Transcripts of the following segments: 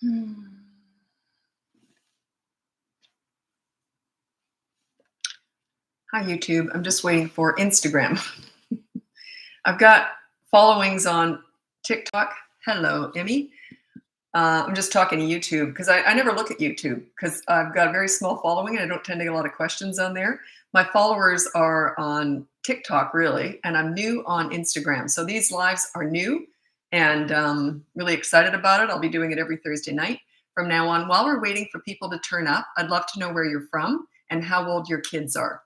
Hi, YouTube. I'm just waiting for Instagram. I've got followings on TikTok. Hello, Emmy. I'm just talking to YouTube because I never look at YouTube because I've got a very small following and I don't tend to get a lot of questions on there. My followers are on TikTok, really, and I'm new on Instagram. So these lives are new and really excited about it. I'll be doing it every Thursday night from now on. While we're waiting for people to turn up, I'd love to know where you're from and how old your kids are.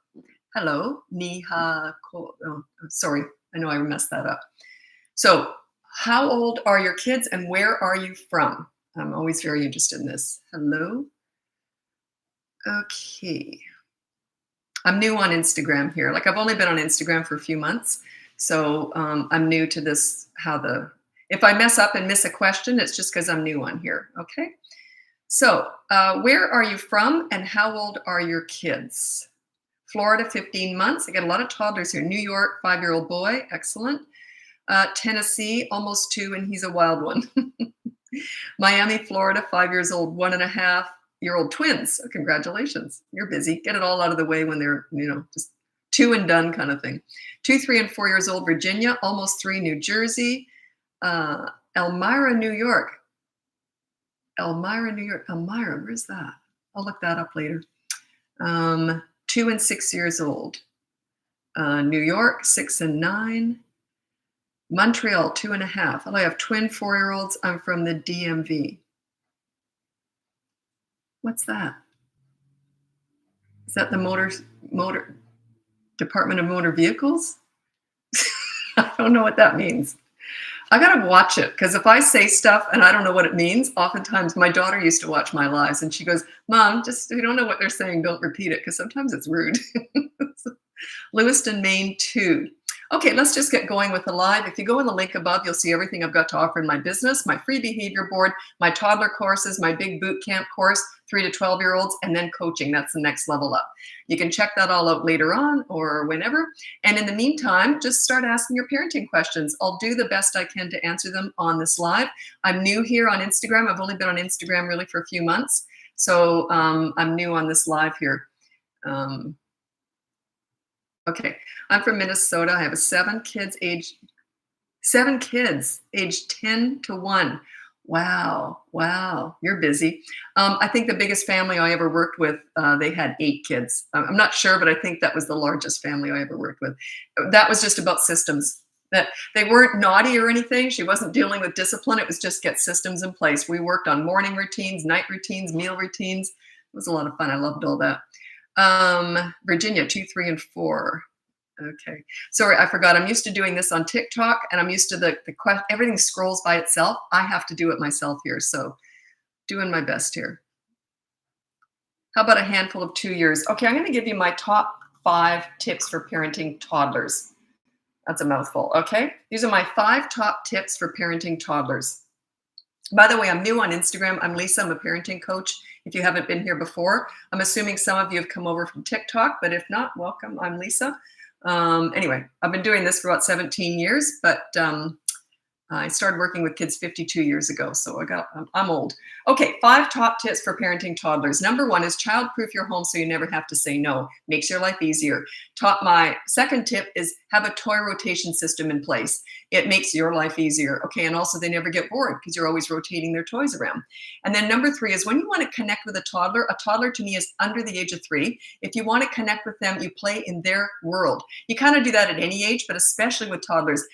Hello, Niha. Oh, sorry, I know I messed that up. So, how old are your kids and where are you from? I'm always very interested in this. Hello. Okay. I'm new on Instagram here. Like I've only been on Instagram for a few months, so I'm new to this. If I mess up and miss a question, it's just because I'm new on here. Okay. So, where are you from and how old are your kids? Florida, 15 months. I got a lot of toddlers here. New York, 5-year-old boy. Excellent. Tennessee, almost 2, and he's a wild one. Miami, Florida, 5 years old, 1.5-year-old twins. Oh, congratulations. You're busy. Get it all out of the way when they're, just 2 and done kind of thing. 2, 3, and 4 years old, Virginia, almost 3, New Jersey. Elmira, New York. Elmira, New York. Elmira, where's that? I'll look that up later. 2 and 6 years old. New York, 6 and 9. Montreal, 2.5. I have twin 4-year-olds. I'm from the DMV. What's that? Is that the motor Department of Motor Vehicles? I don't know what that means. I gotta watch it because if I say stuff and I don't know what it means, oftentimes my daughter used to watch my lives and she goes, "Mom, just if you don't know what they're saying, don't repeat it because sometimes it's rude." Lewiston, Maine, 2. Okay, let's just get going with the live. If you go in the link above, you'll see everything I've got to offer in my business, my free behavior board, my toddler courses, my big boot camp course, 3 to 12-year-olds, and then coaching. That's the next level up. You can check that all out later on or whenever. And in the meantime, just start asking your parenting questions. I'll do the best I can to answer them on this live. I'm new here on Instagram. I've only been on Instagram really for a few months. So I'm new on this live here. Okay, I'm from Minnesota. I have 7 kids aged 10 to 1. Wow, you're busy. I think the biggest family I ever worked with, they had 8 kids. I'm not sure, but I think that was the largest family I ever worked with. That was just about systems. That they weren't naughty or anything. She wasn't dealing with discipline. It was just get systems in place. We worked on morning routines, night routines, meal routines. It was a lot of fun. I loved all that. Virginia, 2, 3, and 4. Okay. Sorry, I forgot. I'm used to doing this on TikTok and I'm used to everything scrolls by itself. I have to do it myself here. So doing my best here. How about a handful of 2 years? Okay, I'm going to give you my top 5 tips for parenting toddlers. That's a mouthful. Okay. These are my 5 top tips for parenting toddlers. By the way, I'm new on Instagram. I'm Lisa. I'm a parenting coach. If you haven't been here before, I'm assuming some of you have come over from TikTok, but if not, welcome. I'm Lisa. Anyway, I've been doing this for about 17 years, but I started working with kids 52 years ago, so I'm old. Okay, 5 top tips for parenting toddlers. Number 1 is child-proof your home so you never have to say no. Makes your life easier. My second tip is have a toy rotation system in place. It makes your life easier. Okay, and also they never get bored because you're always rotating their toys around. And then number 3 is when you want to connect with a toddler to me is under the age of 3. If you want to connect with them, you play in their world. You kind of do that at any age, but especially with toddlers.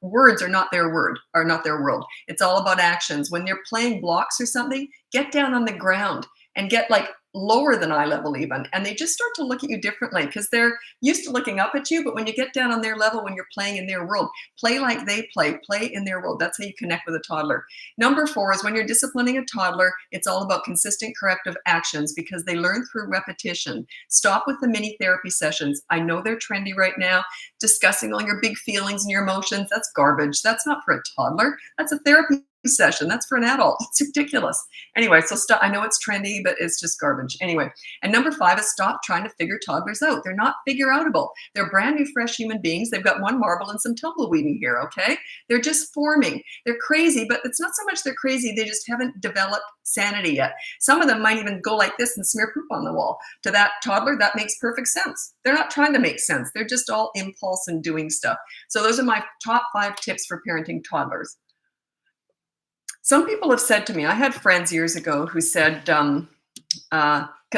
Words are not their world. It's all about actions. When they're playing blocks or something, get down on the ground and get lower than eye level even. And they just start to look at you differently because they're used to looking up at you. But when you get down on their level, when you're playing in their world, play like they play in their world. That's how you connect with a toddler. Number 4 is when you're disciplining a toddler, it's all about consistent corrective actions because they learn through repetition. Stop with the mini therapy sessions. I know they're trendy right now. Discussing all your big feelings and your emotions, that's garbage. That's not for a toddler. That's a therapy session. That's for an adult. It's ridiculous. Anyway, so stop. I know it's trendy, but it's just garbage. Anyway, and number 5 is stop trying to figure toddlers out. They're not figure outable. They're brand new, fresh human beings. They've got one marble and some tumbleweed in here, okay? They're just forming. They're crazy, but it's not so much they're crazy. They just haven't developed sanity yet. Some of them might even go like this and smear poop on the wall. To that toddler, that makes perfect sense. They're not trying to make sense. They're just all impulse and doing stuff. So those are my top 5 tips for parenting toddlers. Some people have said to me, I had friends years ago who said,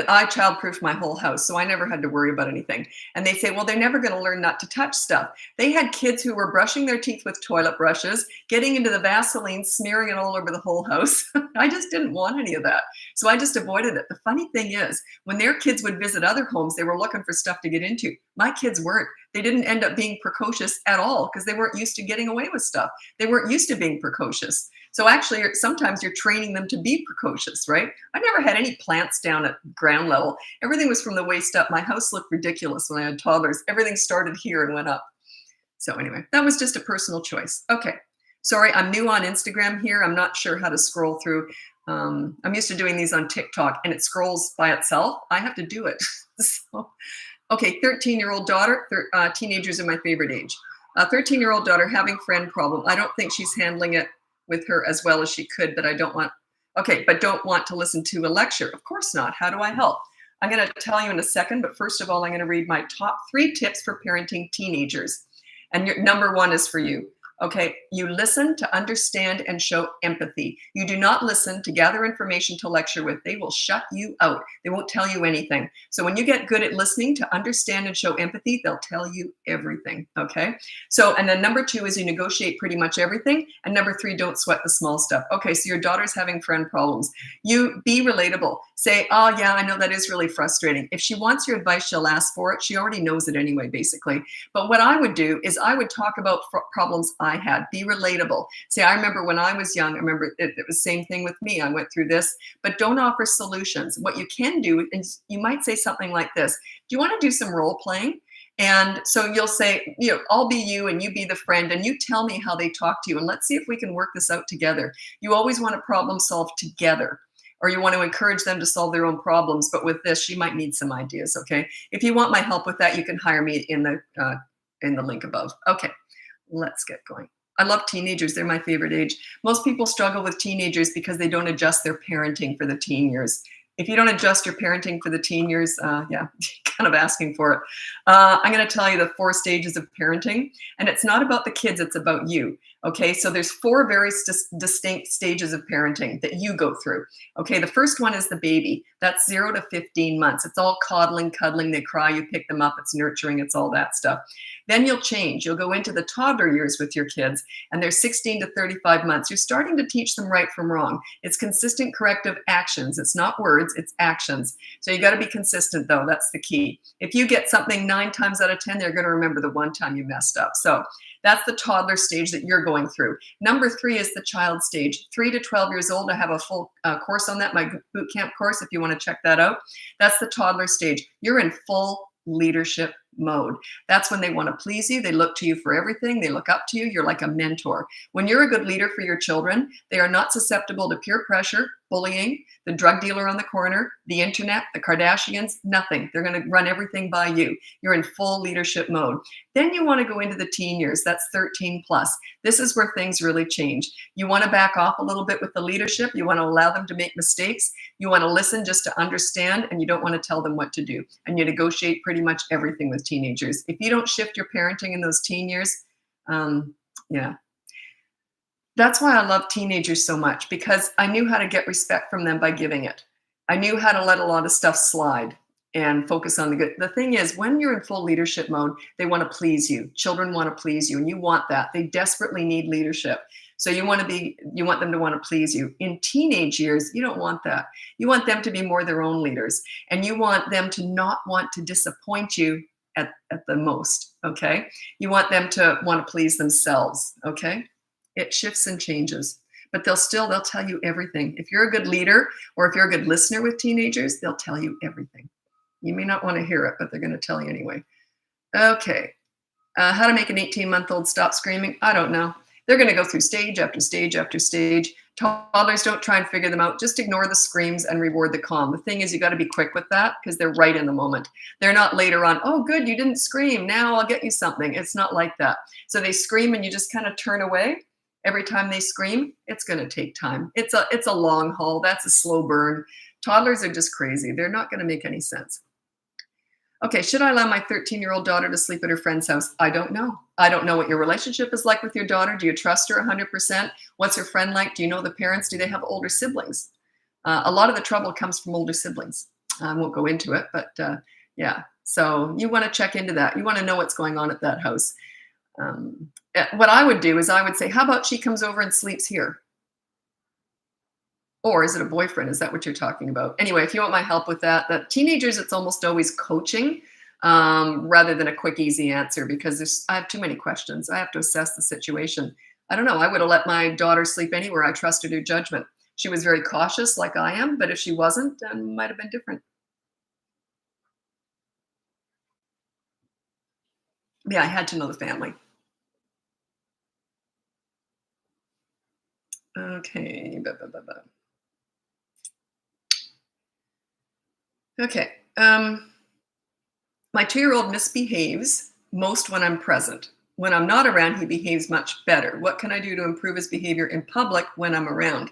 I childproofed my whole house, so I never had to worry about anything. And they say, well, they're never going to learn not to touch stuff. They had kids who were brushing their teeth with toilet brushes, getting into the Vaseline, smearing it all over the whole house. I just didn't want any of that. So I just avoided it. The funny thing is, when their kids would visit other homes, they were looking for stuff to get into. My kids weren't. They didn't end up being precocious at all because they weren't used to getting away with stuff. They weren't used to being precocious. So actually, sometimes you're training them to be precocious, right? I never had any plants down at ground level. Everything was from the waist up. My house looked ridiculous when I had toddlers. Everything started here and went up. So anyway, that was just a personal choice. Okay. Sorry, I'm new on Instagram here. I'm not sure how to scroll through. I'm used to doing these on TikTok, and it scrolls by itself. I have to do it. So, okay, 13-year-old daughter. Teenagers are my favorite age. 13-year-old daughter having friend problem. I don't think she's handling it with her as well as she could, but don't want to listen to a lecture. Of course not. How do I help? I'm going to tell you in a second, but first of all, I'm going to read my top 3 tips for parenting teenagers. And your number 1 is for you. Okay, you listen to understand and show empathy. You do not listen to gather information to lecture with. They will shut you out. They won't tell you anything. So when you get good at listening to understand and show empathy, they'll tell you everything, okay? So, and then number 2 is you negotiate pretty much everything. And number 3, don't sweat the small stuff. Okay, so your daughter's having friend problems. You be relatable. Say, oh yeah, I know that is really frustrating. If she wants your advice, she'll ask for it. She already knows it anyway, basically. But what I would do is I would talk about problems I had. Be relatable. Say, I remember when I was young, I remember it was the same thing with me. I went through this, but don't offer solutions. What you can do, and you might say something like this: do you want to do some role playing? And so you'll say, I'll be you and you be the friend, and you tell me how they talk to you, and let's see if we can work this out together. You always want to problem solve together, or you want to encourage them to solve their own problems. But with this, you might need some ideas. Okay. If you want my help with that, you can hire me in the link above. Okay, let's get going. I love teenagers. They're my favorite age. Most people struggle with teenagers because they don't adjust their parenting for the teen years. If you don't adjust your parenting for the teen years, yeah, kind of asking for it. I'm going to tell you the 4 stages of parenting, and it's not about the kids, it's about you. Okay, so there's 4 very distinct stages of parenting that you go through. Okay, the first one is the baby. That's 0 to 15 months. It's all coddling, cuddling, they cry, you pick them up, it's nurturing, it's all that stuff. Then you'll change. You'll go into the toddler years with your kids, and they're 16 to 35 months. You're starting to teach them right from wrong. It's consistent corrective actions. It's not words, it's actions. So you got to be consistent, though. That's the key. If you get something 9 times out of 10, they're going to remember the one time you messed up. So that's the toddler stage that you're going through. Number 3 is the child stage, 3 to 12 years old. I have a full course on that, my boot camp course, if you want to check that out. That's the toddler stage. You're in full leadership mode. That's when they want to please you. They look to you for everything. They look up to you. You're like a mentor. When you're a good leader for your children, they are not susceptible to peer pressure, bullying, the drug dealer on the corner, the internet, the Kardashians, nothing. They're going to run everything by you. You're in full leadership mode. Then you want to go into the teen years. That's 13 plus. This is where things really change. You want to back off a little bit with the leadership. You want to allow them to make mistakes. You want to listen just to understand, and you don't want to tell them what to do. And you negotiate pretty much everything with teenagers. If you don't shift your parenting in those teen years, yeah. That's why I love teenagers so much, because I knew how to get respect from them by giving it. I knew how to let a lot of stuff slide and focus on the good. The thing is, when you're in full leadership mode, they want to please you. Children want to please you, and you want that. They desperately need leadership. So you want them to want to please you. In teenage years, you don't want that. You want them to be more their own leaders, and you want them to not want to disappoint you at the most, okay? You want them to want to please themselves, okay? It shifts and changes, but they'll tell you everything. If you're a good leader, or if you're a good listener with teenagers, they'll tell you everything. You may not want to hear it, but they're going to tell you anyway. Okay. How to make an 18-month-old stop screaming? I don't know. They're going to go through stage after stage after stage. Toddlers, don't try and figure them out. Just ignore the screams and reward the calm. The thing is, you got to be quick with that because they're right in the moment. They're not later on, oh, good, you didn't scream. Now I'll get you something. It's not like that. So they scream and you just kind of turn away. Every time they scream, it's going to take time. It's a long haul. That's a slow burn. Toddlers are just crazy. They're not going to make any sense. Okay, should I allow my 13-year-old daughter to sleep at her friend's house? I don't know. I don't know what your relationship is like with your daughter. Do you trust her 100%? What's her friend like? Do you know the parents? Do they have older siblings? A lot of the trouble comes from older siblings. I won't go into it, but yeah. So you want to check into that. You want to know what's going on at that house. What I would do is I would say, how about she comes over and sleeps here? Or is it a boyfriend? Is that what you're talking about? Anyway, if you want my help with that, teenagers, it's almost always coaching rather than a quick, easy answer because I have too many questions. I have to assess the situation. I don't know. I would have let my daughter sleep anywhere. I trusted her judgment. She was very cautious like I am, but if she wasn't, then it might have been different. Yeah, I had to know the family. Okay. Okay. My 2-year-old misbehaves most when I'm present. When I'm not around, he behaves much better. What can I do to improve his behavior in public when I'm around?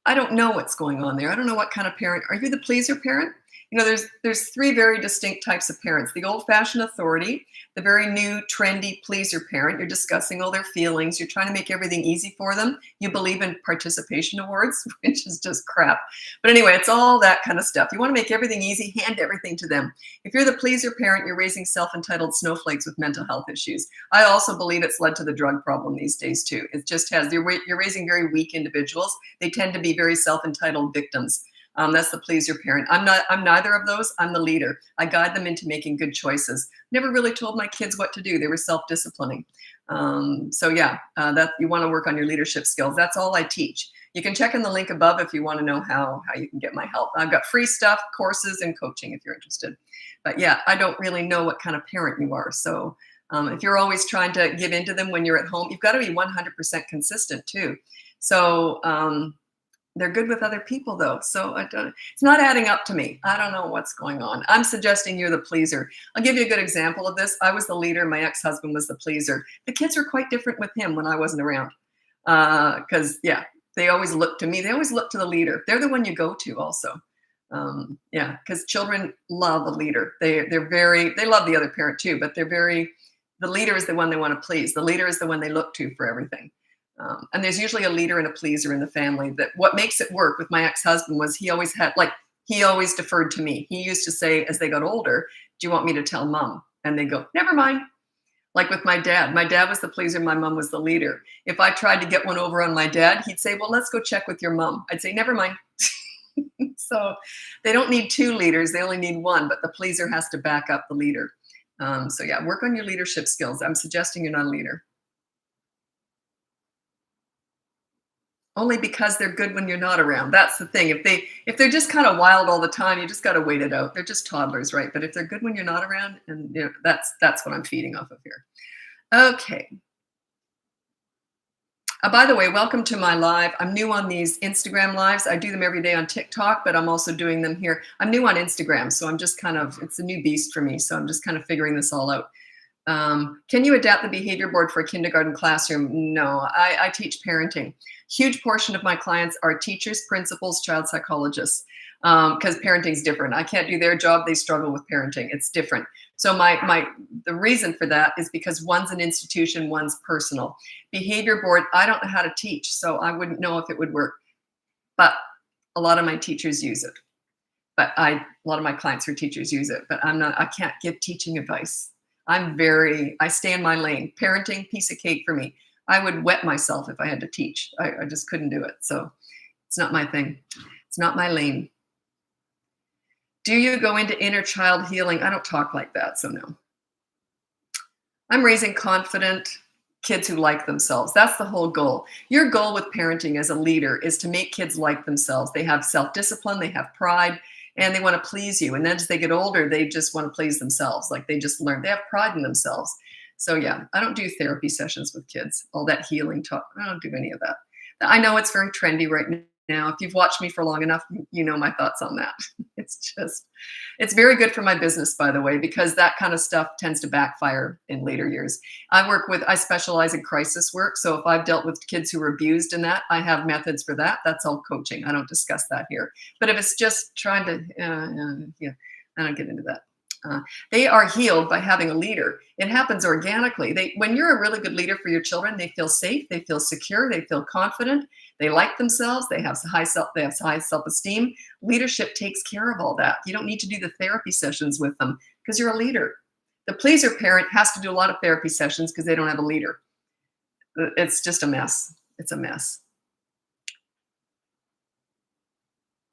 I don't know what's going on there. I don't know what kind of parent. Are you the pleaser parent? You know, there's 3 very distinct types of parents. The old-fashioned authority, the very new trendy pleaser parent. You're discussing all their feelings. You're trying to make everything easy for them. You believe in participation awards, which is just crap. But anyway, it's all that kind of stuff. You want to make everything easy, hand everything to them. If you're the pleaser parent, you're raising self-entitled snowflakes with mental health issues. I also believe it's led to the drug problem these days too. It just has. You're raising very weak individuals. They tend to be very self-entitled victims. That's the pleaser parent. I'm neither of those. I'm the leader. I guide them into making good choices. Never really told my kids what to do. They were self-disciplining. So yeah, that you want to work on your leadership skills. That's all I teach. You can check in the link above if you want to know how you can get my help. I've got free stuff, courses, and coaching if you're interested. But yeah, I don't really know what kind of parent you are. So if you're always trying to give in to them when you're at home, you've got to be 100% consistent too. So they're good with other people though. So it's not adding up to me. I don't know what's going on. I'm suggesting you're the pleaser. I'll give you a good example of this. I was the leader. My ex-husband was the pleaser. The kids were quite different with him when I wasn't around. Because yeah, they always look to me. They always look to the leader. They're the one you go to also. Yeah, because children love a leader. They love the other parent too, but the leader is the one they want to please. The leader is the one they look to for everything. And there's usually a leader and a pleaser in the family. That what makes it work with my ex-husband was he always deferred to me. He used to say as they got older, do you want me to tell mom? And they go, never mind. Like with my dad was the pleaser, my mom was the leader. If I tried to get one over on my dad, he'd say, well, let's go check with your mom. I'd say, never mind. So they don't need 2 leaders, they only need 1, but the pleaser has to back up the leader. So yeah, work on your leadership skills. I'm suggesting you're not a leader. Only because they're good when you're not around. That's the thing. If they're just kind of wild all the time, you just got to wait it out. They're just toddlers, right? But if they're good when you're not around, and that's what I'm feeding off of here. Okay. By the way, welcome to my live. I'm new on these Instagram lives. I do them every day on TikTok, but I'm also doing them here. I'm new on Instagram, so I'm just it's a new beast for me. So I'm just kind of figuring this all out. Can you adapt the behavior board for a kindergarten classroom? No, I teach parenting. Huge portion of my clients are teachers, principals, child psychologists, because parenting is different. I can't do their job. They struggle with parenting. It's different. So the reason for that is because one's an institution, one's personal. Behavior board, I don't know how to teach, so I wouldn't know if it would work. But a lot of my teachers use it. But a lot of my clients who are teachers use it. But I can't give teaching advice. I stay in my lane. Parenting, piece of cake for me. I would wet myself if I had to teach. I just couldn't do it. So it's not my thing. It's not my lane. Do you go into inner child healing? I don't talk like that, so no. I'm raising confident kids who like themselves. That's the whole goal. Your goal with parenting as a leader is to make kids like themselves. They have self-discipline, they have pride, and they want to please you. And then as they get older, they just want to please themselves. Like they just learn, they have pride in themselves. So yeah, I don't do therapy sessions with kids, all that healing talk. I don't do any of that. I know it's very trendy right now. If you've watched me for long enough, you know my thoughts on that. It's just, it's very good for my business, by the way, because that kind of stuff tends to backfire in later years. I specialize in crisis work. So if I've dealt with kids who were abused in that, I have methods for that. That's all coaching. I don't discuss that here. But if it's just trying to, yeah, I don't get into that. Uh, they are healed by having a leader. It happens organically. When you're a really good leader for your children, they feel safe, they feel secure, they feel confident, they like themselves, they have high self-esteem. Leadership takes care of all that. You don't need to do the therapy sessions with them because you're a leader. The pleaser parent has to do a lot of therapy sessions because they don't have a leader. It's just a mess. It's a mess.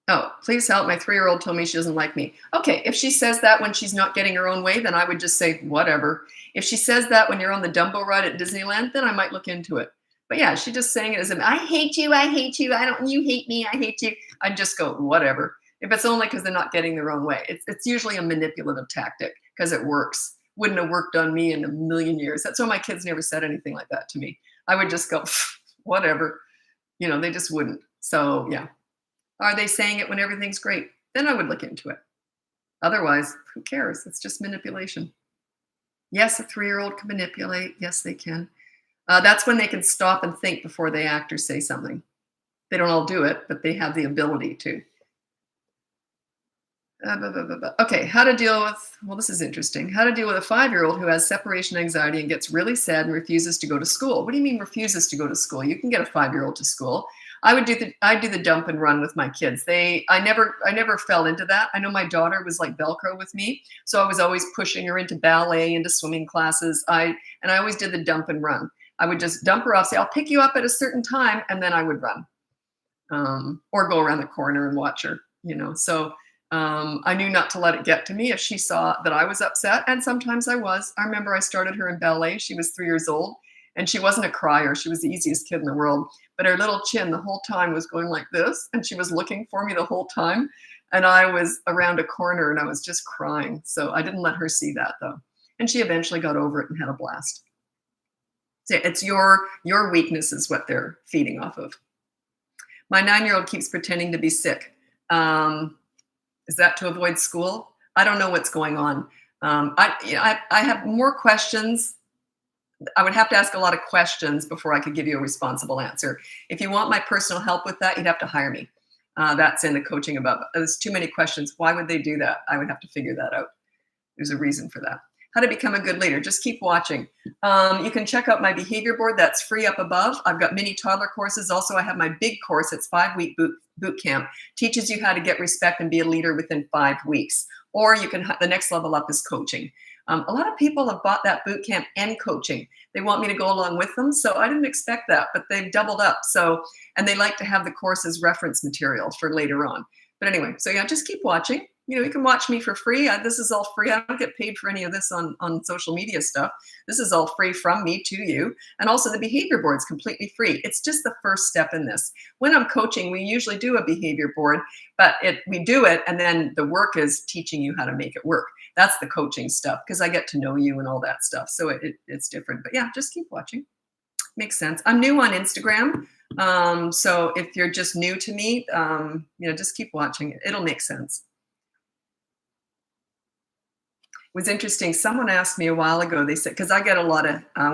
Oh, please help. My 3-year-old told me she doesn't like me. Okay, if she says that when she's not getting her own way, then I would just say, whatever. If she says that when you're on the Dumbo ride at Disneyland, then I might look into it. But yeah, she's just saying it as I hate you, you hate me, I hate you. I'd just go, whatever. If it's only because they're not getting their own way. It's usually a manipulative tactic because it works. Wouldn't have worked on me in a million years. That's why my kids never said anything like that to me. I would just go, whatever. They just wouldn't. So yeah. Are they saying it when everything's great? Then I would look into it. Otherwise, who cares? It's just manipulation. Yes, a 3-year-old can manipulate. Yes, they can. That's when they can stop and think before they act or say something. They don't all do it, but they have the ability to. Okay, how to deal with, well, this is interesting. How to deal with a 5-year-old who has separation anxiety and gets really sad and refuses to go to school. What do you mean refuses to go to school? You can get a 5-year-old to school. I do the dump and run with my kids. I never fell into that. I know my daughter was like Velcro with me, so I was always pushing her into ballet, into swimming classes. I always did the dump and run. I would just dump her off, say I'll pick you up at a certain time, and then I would run, or go around the corner and watch her. So I knew not to let it get to me if she saw that I was upset, and sometimes I was. I remember I started her in ballet. She was 3 years old. And she wasn't a crier. She was the easiest kid in the world. But her little chin the whole time was going like this. And she was looking for me the whole time. And I was around a corner and I was just crying. So I didn't let her see that though. And she eventually got over it and had a blast. So it's your weakness is what they're feeding off of. My 9-year-old keeps pretending to be sick. Is that to avoid school? I don't know what's going on. I have more questions. I would have to ask a lot of questions before I could give you a responsible answer. If you want my personal help with that, you'd have to hire me. That's in the coaching above. There's too many questions. Why would they do that? I would have to figure that out. There's a reason for that. How to become a good leader. Just keep watching. You can check out my behavior board. That's free up above. I've got mini toddler courses. Also, I have my big course. It's 5-week boot camp. Teaches you how to get respect and be a leader within 5 weeks. Or you can, the next level up is coaching. A lot of people have bought that boot camp and coaching. They want me to go along with them. So I didn't expect that, but they've doubled up. So, and they like to have the course as reference material for later on. But anyway, so yeah, just keep watching. You can watch me for free. This is all free. I don't get paid for any of this on social media stuff. This is all free from me to you. And also the behavior board is completely free. It's just the first step in this. When I'm coaching, we usually do a behavior board, but we do it. And then the work is teaching you how to make it work. That's the coaching stuff because I get to know you and all that stuff. So it's different. But yeah, just keep watching. Makes sense. I'm new on Instagram. So if you're just new to me, just keep watching. It'll make sense. Was interesting. Someone asked me a while ago, they said, because I get a lot of, I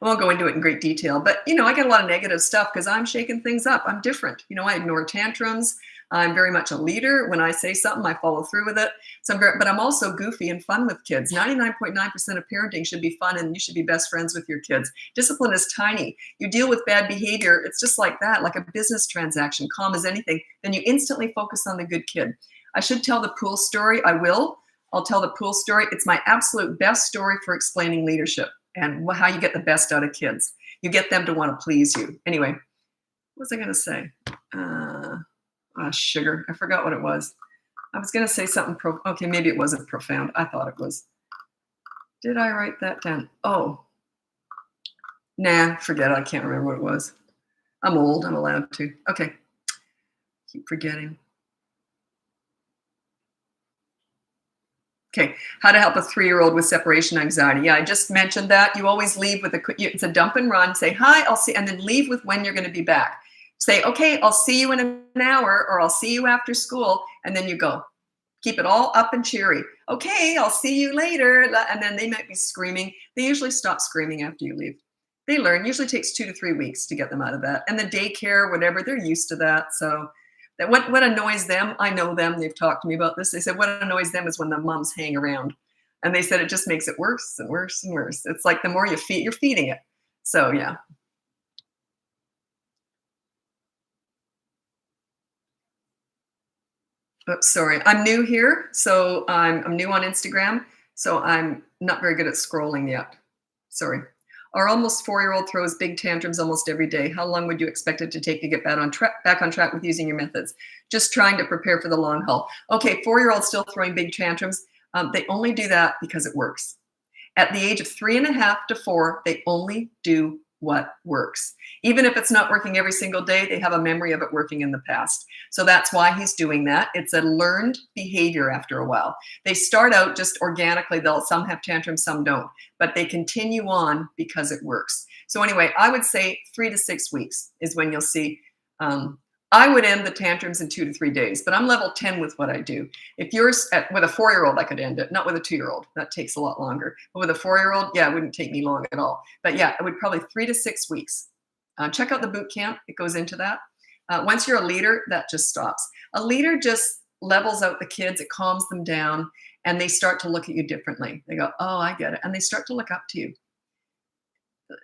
won't go into it in great detail, but, I get a lot of negative stuff because I'm shaking things up. I'm different. I ignore tantrums. I'm very much a leader. When I say something, I follow through with it. But I'm also goofy and fun with kids. 99.9% of parenting should be fun and you should be best friends with your kids. Discipline is tiny. You deal with bad behavior. It's just like that, like a business transaction, calm as anything. Then you instantly focus on the good kid. I should tell the pool story. I will. I'll tell the pool story. It's my absolute best story for explaining leadership and how you get the best out of kids. You get them to want to please you. Anyway, what was I going to say? Sugar. I forgot what it was. I was going to say something. Okay, maybe it wasn't profound. I thought it was. Did I write that down? Oh, nah, forget it. I can't remember what it was. I'm old. I'm allowed to. Okay. Keep forgetting. Okay, how to help a 3-year-old with separation anxiety. Yeah, I just mentioned that. You always leave with it's a dump and run. Say, hi, I'll see, and then leave with when you're going to be back. Say, okay, I'll see you in an hour, or I'll see you after school, and then you go. Keep it all up and cheery. Okay, I'll see you later. And then they might be screaming. They usually stop screaming after you leave. They learn. Usually takes 2 to 3 weeks to get them out of that. And the daycare, whatever, they're used to that. So that what annoys them, I know them. They've talked to me about this. They said what annoys them is when the moms hang around, and they said it just makes it worse and worse and worse. It's like the more you feed, you're feeding it. So yeah. Oops, sorry. I'm new here, so I'm new on Instagram, so I'm not very good at scrolling yet. Sorry. Our almost 4-year-old throws big tantrums almost every day. How long would you expect it to take to get back on track with using your methods? Just trying to prepare for the long haul. Okay, 4-year-old still throwing big tantrums. They only do that because it works. At the age of 3.5 to 4, they only do what works. Even if it's not working every single day, they have a memory of it working in the past. So that's why he's doing that. It's a learned behavior after a while. They start out just organically. Some have tantrums, some don't, but they continue on because it works. So anyway, I would say 3 to 6 weeks is when you'll see. I would end the tantrums in 2 to 3 days, but I'm level 10 with what I do. If you're with a 4-year-old, I could end it, not with a 2-year-old. That takes a lot longer. But with a 4-year-old, yeah, it wouldn't take me long at all. But yeah, it would probably 3 to 6 weeks. Check out the boot camp. It goes into that. Once you're a leader, that just stops. A leader just levels out the kids. It calms them down, and they start to look at you differently. They go, oh, I get it. And they start to look up to you.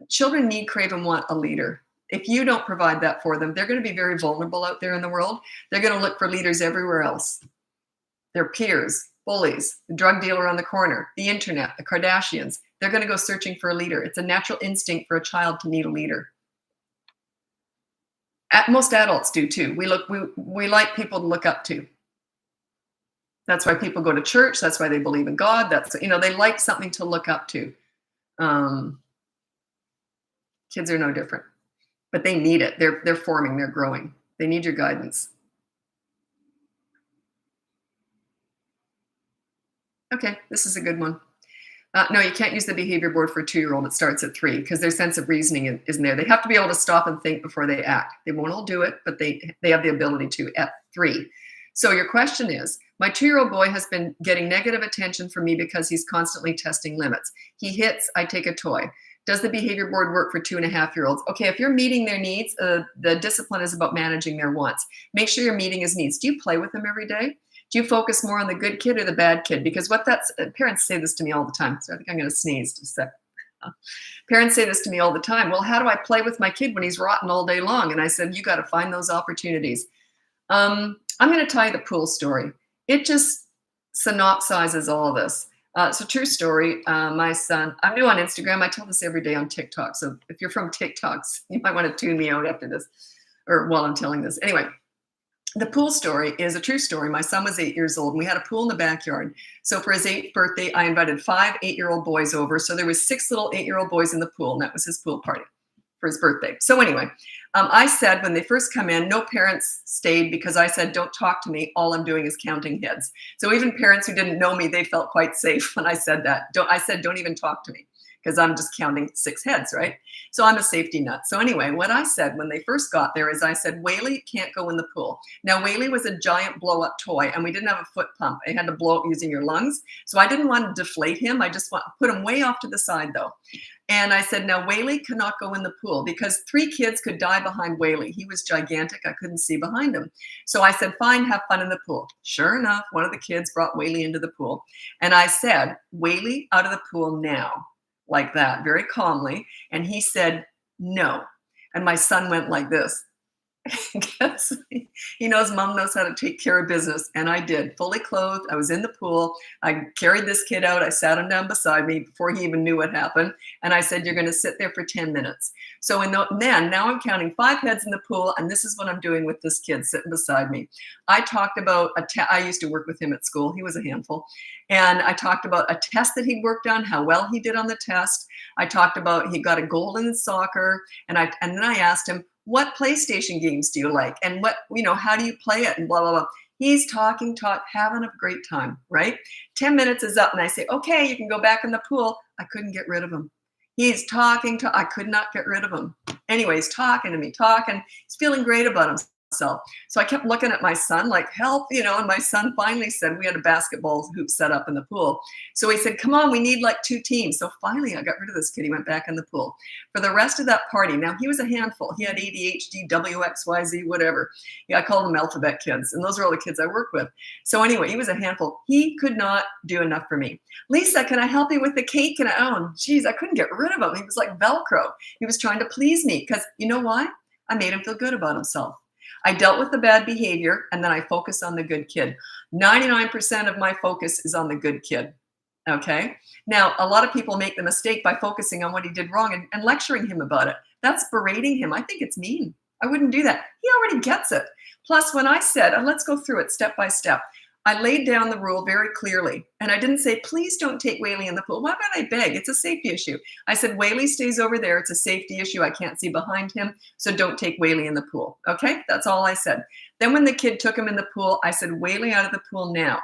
Children need, crave, and want a leader. If you don't provide that for them, they're going to be very vulnerable out there in the world. They're going to look for leaders everywhere else. Their peers, bullies, the drug dealer on the corner, the internet, the Kardashians. They're going to go searching for a leader. It's a natural instinct for a child to need a leader. Most adults do too. We like people to look up to. That's why people go to church. That's why they believe in God. They like something to look up to. Kids are no different. But they need it. They're forming, they're growing. They need your guidance. Okay, this is a good one. No, you can't use the behavior board for a 2-year-old. It starts at 3 because their sense of reasoning isn't there. They have to be able to stop and think before they act. They won't all do it, but they have the ability to at 3. So your question is, my 2-year-old boy has been getting negative attention from me because he's constantly testing limits. He hits, I take a toy. Does the behavior board work for 2.5-year-olds? Okay, if you're meeting their needs, the discipline is about managing their wants. Make sure you're meeting his needs. Do you play with him every day? Do you focus more on the good kid or the bad kid? Because parents say this to me all the time. So I think I'm going to sneeze just a sec. Parents say this to me all the time. Well, how do I play with my kid when he's rotten all day long? And I said, you got to find those opportunities. I'm going to tell you the pool story. It just synopsizes all of this. It's a true story. My son, I'm new on Instagram. I tell this every day on TikTok. So if you're from TikToks, you might want to tune me out after this or while I'm telling this. Anyway, the pool story is a true story. My son was 8 years old and we had a pool in the backyard. So for his 8th birthday, I invited 5 8-year-old boys over. So there was 6 little 8-year-old boys in the pool, and that was his pool party for his birthday. So anyway, I said when they first come in, no parents stayed because I said, don't talk to me. All I'm doing is counting heads. So even parents who didn't know me, they felt quite safe when I said that. I said, don't even talk to me because I'm just counting 6 heads, right? So I'm a safety nut. So anyway, what I said when they first got there is I said, Whaley can't go in the pool. Now, Whaley was a giant blow-up toy, and we didn't have a foot pump. I had to blow up using your lungs. So I didn't want to deflate him. I just put him way off to the side, though. And I said, now, Whaley cannot go in the pool because 3 kids could die behind Whaley. He was gigantic. I couldn't see behind him. So I said, fine, have fun in the pool. Sure enough, one of the kids brought Whaley into the pool. And I said, Whaley, out of the pool now. Like that, very calmly. And he said, no. And my son went like this. Because he knows mom knows how to take care of business. And I did, fully clothed. I was in the pool. I carried this kid out. I sat him down beside me before he even knew what happened. And I said, you're going to sit there for 10 minutes. So now I'm counting 5 heads in the pool. And this is what I'm doing with this kid sitting beside me. I talked about, I used to work with him at school. He was a handful. And I talked about a test that he'd worked on, how well he did on the test. I talked about he got a gold in soccer. And then I asked him, what PlayStation games do you like? And how do you play it? And blah, blah, blah. He's talking, having a great time, right? 10 minutes is up and I say, okay, you can go back in the pool. I couldn't get rid of him. He's talking to, I could not get rid of him. Anyways, talking to me, talking. He's feeling great about himself. So I kept looking at my son like, help, and my son finally said, we had a basketball hoop set up in the pool. So he said, come on, we need like 2 teams. So finally I got rid of this kid. He went back in the pool. For the rest of that party, now he was a handful. He had ADHD, WXYZ, whatever. Yeah, I called them alphabet kids. And those are all the kids I work with. So anyway, he was a handful. He could not do enough for me. Lisa, can I help you with the cake? And geez, I couldn't get rid of him. He was like Velcro. He was trying to please me because you know why? I made him feel good about himself. I dealt with the bad behavior and then I focused on the good kid. 99% of my focus is on the good kid. Okay. Now, a lot of people make the mistake by focusing on what he did wrong and lecturing him about it. That's berating him. I think it's mean. I wouldn't do that. He already gets it. Plus, when I said, and let's go through it step by step, I laid down the rule very clearly. And I didn't say, please don't take Whaley in the pool. Why would I beg? It's a safety issue. I said, Whaley stays over there. It's a safety issue. I can't see behind him. So don't take Whaley in the pool. Okay, that's all I said. Then when the kid took him in the pool, I said, Whaley out of the pool now.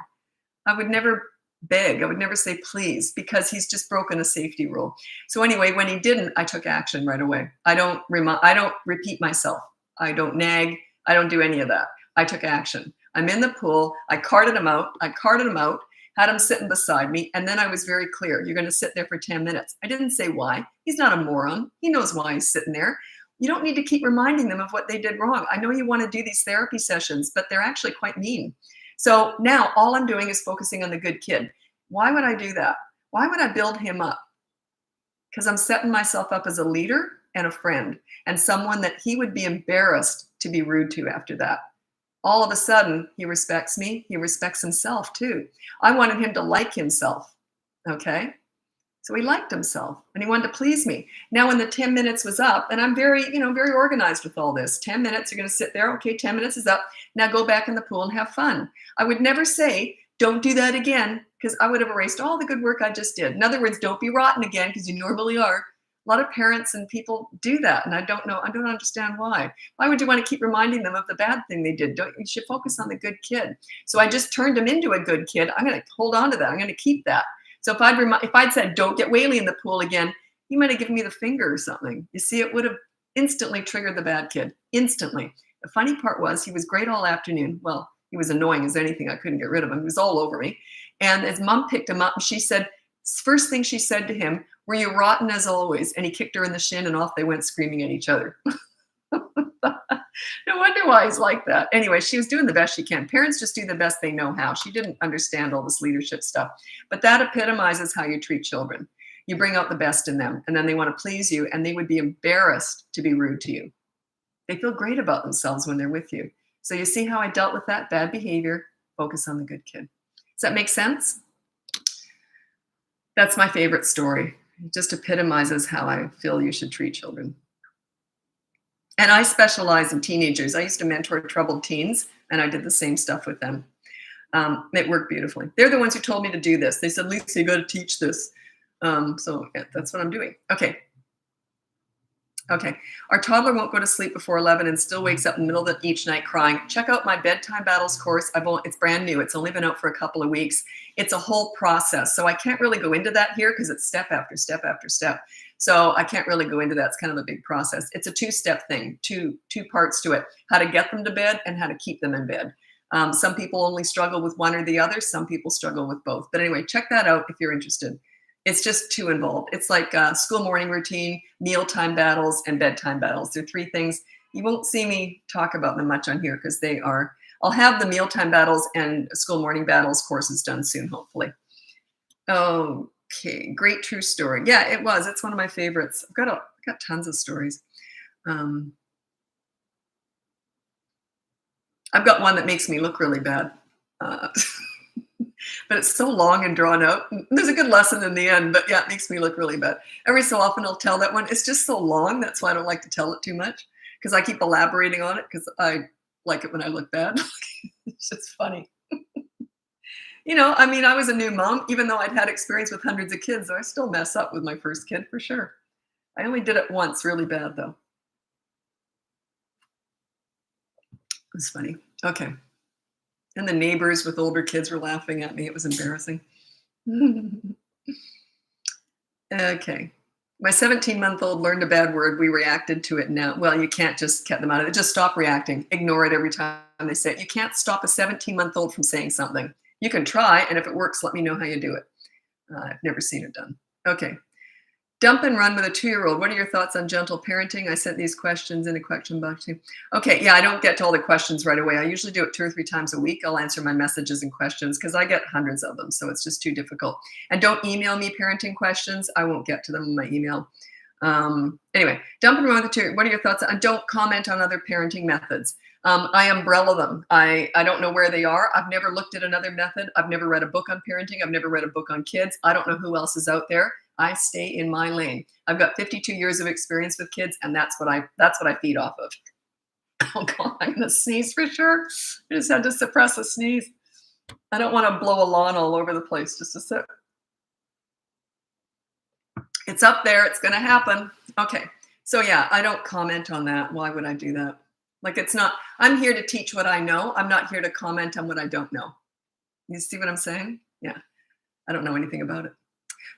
I would never beg. I would never say please because he's just broken a safety rule. So anyway, when he didn't, I took action right away. I don't repeat myself. I don't nag. I don't do any of that. I took action. I'm in the pool. I carted him out, had him sitting beside me. And then I was very clear. You're going to sit there for 10 minutes. I didn't say why. He's not a moron. He knows why he's sitting there. You don't need to keep reminding them of what they did wrong. I know you want to do these therapy sessions, but they're actually quite mean. So now all I'm doing is focusing on the good kid. Why would I do that? Why would I build him up? Because I'm setting myself up as a leader and a friend and someone that he would be embarrassed to be rude to after that. All of a sudden, he respects me. He respects himself too. I wanted him to like himself. Okay. So he liked himself and he wanted to please me. Now, when the 10 minutes was up, and I'm very organized with all this, 10 minutes, you're going to sit there. Okay, 10 minutes is up. Now go back in the pool and have fun. I would never say, don't do that again, because I would have erased all the good work I just did. In other words, don't be rotten again, because you normally are. A lot of parents and people do that, and I don't understand why. Why would you want to keep reminding them of the bad thing they did? You should focus on the good kid. So I just turned him into a good kid. I'm going to hold on to that. I'm going to keep that. So if I'd said, don't get Whaley in the pool again, he might have given me the finger or something. You see, it would have instantly triggered the bad kid. Instantly. The funny part was he was great all afternoon. Well, he was annoying as anything. I couldn't get rid of him. He was all over me. And his mom picked him up and she said, first thing she said to him, were you rotten as always? And he kicked her in the shin and off they went screaming at each other. No wonder why he's like that. Anyway, she was doing the best she can. Parents just do the best they know how. She didn't understand all this leadership stuff. But that epitomizes how you treat children. You bring out the best in them, and then they want to please you, and they would be embarrassed to be rude to you. They feel great about themselves when they're with you. So you see how I dealt with that bad behavior? Focus on the good kid. Does that make sense? That's my favorite story. It just epitomizes how I feel you should treat children. And I specialize in teenagers. I used to mentor troubled teens, and I did the same stuff with them. It worked beautifully. They're the ones who told me to do this. They said, Lisa, you got to teach this. So yeah, that's what I'm doing. Okay. Our toddler won't go to sleep before 11 and still wakes up in the middle of each night crying. Check out my Bedtime Battles course. It's brand new. It's only been out for a couple of weeks. It's a whole process. So I can't really go into that here because it's step after step after step. So I can't really go into that. It's kind of a big process. It's a 2-step thing, two parts to it, how to get them to bed and how to keep them in bed. Some people only struggle with one or the other. Some people struggle with both. But anyway, check that out if you're interested. It's just too involved. It's like school morning routine, mealtime battles, and bedtime battles. They're 3 things. You won't see me talk about them much on here because they are, I'll have the mealtime battles and school morning battles courses done soon, hopefully. Okay, great true story. Yeah, it was. It's one of my favorites. I've got tons of stories. I've got one that makes me look really bad. But it's so long and drawn out. There's a good lesson in the end, but yeah, it makes me look really bad. Every so often I'll tell that one. It's just so long. That's why I don't like to tell it too much because I keep elaborating on it because I like it when I look bad. It's just funny. I was a new mom, even though I'd had experience with hundreds of kids, I still mess up with my first kid for sure. I only did it once really bad though. It was funny. Okay. And the neighbors with older kids were laughing at me. It was embarrassing. Okay. My 17-month-old learned a bad word. We reacted to it now. Well, you can't just cut them out of it. Just stop reacting. Ignore it every time they say it. You can't stop a 17-month-old from saying something. You can try, and if it works, let me know how you do it. I've never seen it done. Okay. Dump and run with a 2-year-old. What are your thoughts on gentle parenting? I sent these questions in a question box too. Okay, yeah, I don't get to all the questions right away. I usually do it 2 or 3 times a week. I'll answer my messages and questions because I get hundreds of them, so it's just too difficult. And don't email me parenting questions. I won't get to them in my email. Anyway, dump and run with a 2-year-old. What are your thoughts? Don't comment on other parenting methods. I umbrella them. I don't know where they are. I've never looked at another method. I've never read a book on parenting. I've never read a book on kids. I don't know who else is out there. I stay in my lane. I've got 52 years of experience with kids, and that's what I feed off of. Oh God, I'm gonna sneeze for sure. I just had to suppress a sneeze. I don't want to blow a lawn all over the place. Just a sec. It's up there. It's gonna happen. Okay. So yeah, I don't comment on that. Why would I do that? Like it's not. I'm here to teach what I know. I'm not here to comment on what I don't know. You see what I'm saying? Yeah. I don't know anything about it.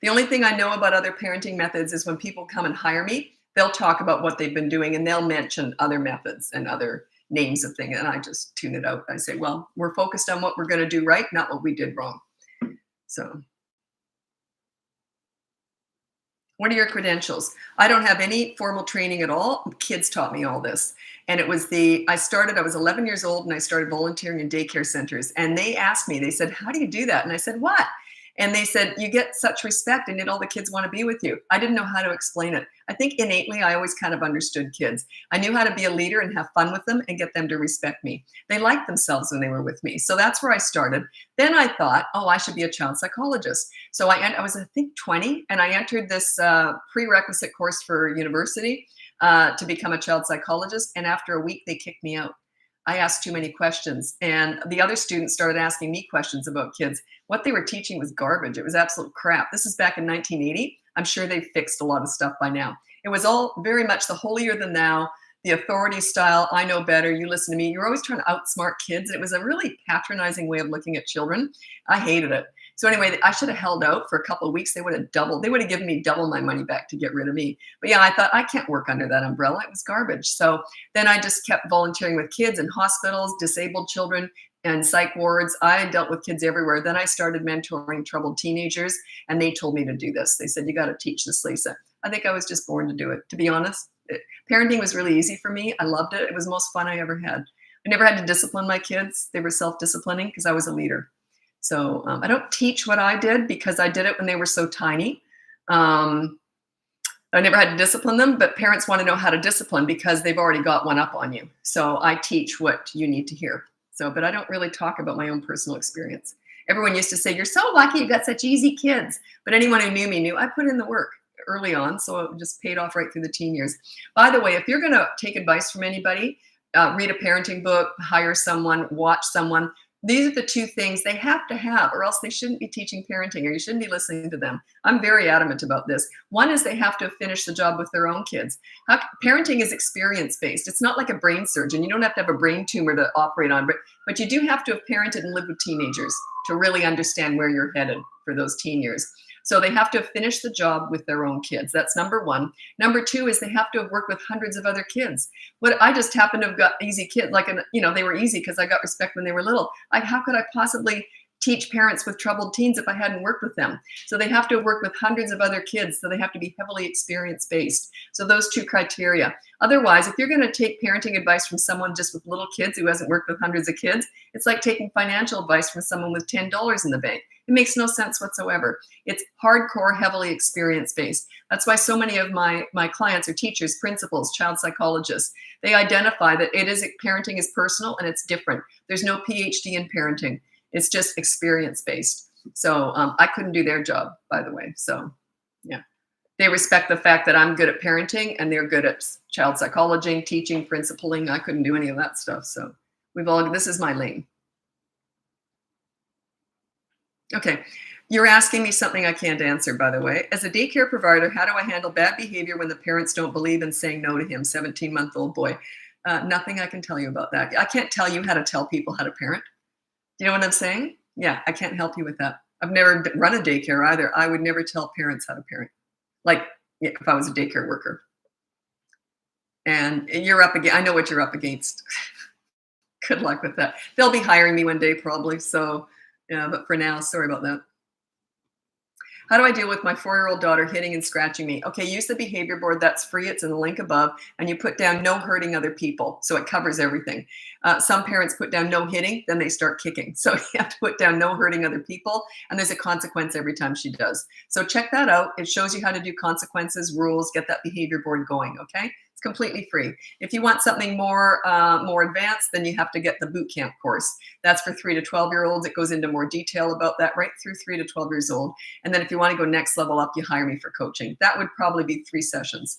The only thing I know about other parenting methods is when people come and hire me, they'll talk about what they've been doing and they'll mention other methods and other names of things. And I just tune it out. I say, well, we're focused on what we're going to do right, not what we did wrong. So, what are your credentials? I don't have any formal training at all. Kids taught me all this. And it was I was 11 years old and I started volunteering in daycare centers. And they asked me, they said, how do you do that? And I said, what? And they said, you get such respect and yet all the kids want to be with you. I didn't know how to explain it. I think innately, I always kind of understood kids. I knew how to be a leader and have fun with them and get them to respect me. They liked themselves when they were with me. So that's where I started. Then I thought, oh, I should be a child psychologist. So I was, I think, 20, and I entered this prerequisite course for university to become a child psychologist. And after a week, they kicked me out. I asked too many questions, and the other students started asking me questions about kids. What they were teaching was garbage. It was absolute crap. This is back in 1980. I'm sure they've fixed a lot of stuff by now. It was all very much the holier than thou, the authority style. I know better. You listen to me. You're always trying to outsmart kids. And it was a really patronizing way of looking at children. I hated it. So anyway, I should have held out for a couple of weeks. They would have given me double my money back to get rid of me. But yeah, I thought I can't work under that umbrella. It was garbage. So then I just kept volunteering with kids in hospitals, disabled children, and psych wards. I dealt with kids everywhere. Then I started mentoring troubled teenagers, and they told me to do this. They said, you got to teach this, Lisa. I think I was just born to do it, to be honest. Parenting was really easy for me. I loved it. It was the most fun I ever had. I never had to discipline my kids. They were self-disciplining because I was a leader. So I don't teach what I did because I did it when they were so tiny. I never had to discipline them, but parents want to know how to discipline because they've already got one up on you. So I teach what you need to hear. So, but I don't really talk about my own personal experience. Everyone used to say, you're so lucky you got such easy kids. But anyone who knew me knew I put in the work early on. So it just paid off right through the teen years. By the way, if you're going to take advice from anybody, read a parenting book, hire someone, watch someone. These are the 2 things they have to have, or else they shouldn't be teaching parenting, or you shouldn't be listening to them. I'm very adamant about this. One is they have to finish the job with their own kids. Parenting is experience-based. It's not like a brain surgeon. You don't have to have a brain tumor to operate on, but you do have to have parented and lived with teenagers to really understand where you're headed for those teen years. So they have to finish the job with their own kids. That's number 1. Number 2 is they have to have worked with hundreds of other kids. But I just happened to have got easy kids, they were easy because I got respect when they were little. How could I possibly teach parents with troubled teens if I hadn't worked with them? So they have to have worked with hundreds of other kids. So they have to be heavily experience-based. So those 2 criteria. Otherwise, if you're going to take parenting advice from someone just with little kids who hasn't worked with hundreds of kids, it's like taking financial advice from someone with $10 in the bank. It makes no sense whatsoever. It's hardcore, heavily experience-based. That's why so many of my clients are teachers, principals, child psychologists. They identify that parenting is personal and it's different. There's no PhD in parenting. It's just experience-based. So I couldn't do their job, by the way. So yeah, they respect the fact that I'm good at parenting and they're good at child psychology, teaching, principling. I couldn't do any of that stuff. So this is my lane. Okay, you're asking me something I can't answer, by the way. As a daycare provider, how do I handle bad behavior when the parents don't believe in saying no to him, 17-month-old boy? Nothing I can tell you about that. I can't tell you how to tell people how to parent. Do you know what I'm saying? Yeah, I can't help you with that. I've never run a daycare either. I would never tell parents how to parent. Like, yeah, if I was a daycare worker. And you're up against, I know what you're up against. Good luck with that. They'll be hiring me one day probably. So, yeah, but for now, sorry about that. How do I deal with my 4-year-old daughter hitting and scratching me? Okay, use the behavior board. That's free. It's in the link above. And you put down no hurting other people. So it covers everything. Some parents put down no hitting, then they start kicking. So you have to put down no hurting other people. And there's a consequence every time she does. So check that out. It shows you how to do consequences, rules, get that behavior board going. Okay. It's completely free. If you want something more advanced, then you have to get the boot camp course. That's for 3 to 12-year-olds. It goes into more detail about that right through 3 to 12 years old. And then if you want to go next level up, you hire me for coaching. That would probably be 3 sessions.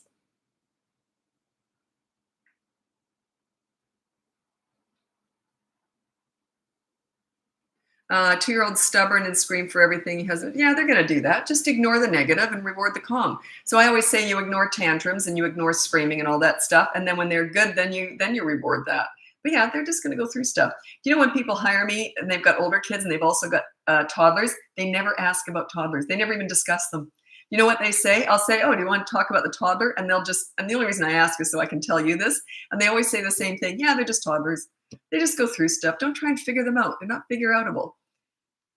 Two-year-old stubborn and scream for everything he has. Yeah, they're going to do that. Just ignore the negative and reward the calm. So I always say you ignore tantrums and you ignore screaming and all that stuff. And then when they're good, then you reward that. But yeah, they're just going to go through stuff. You know, when people hire me and they've got older kids and they've also got toddlers, they never ask about toddlers. They never even discuss them. You know what they say? I'll say, oh, do you want to talk about the toddler? And and the only reason I ask is so I can tell you this. And they always say the same thing. Yeah, they're just toddlers. They just go through stuff. Don't try and figure them out. They're not figure outable.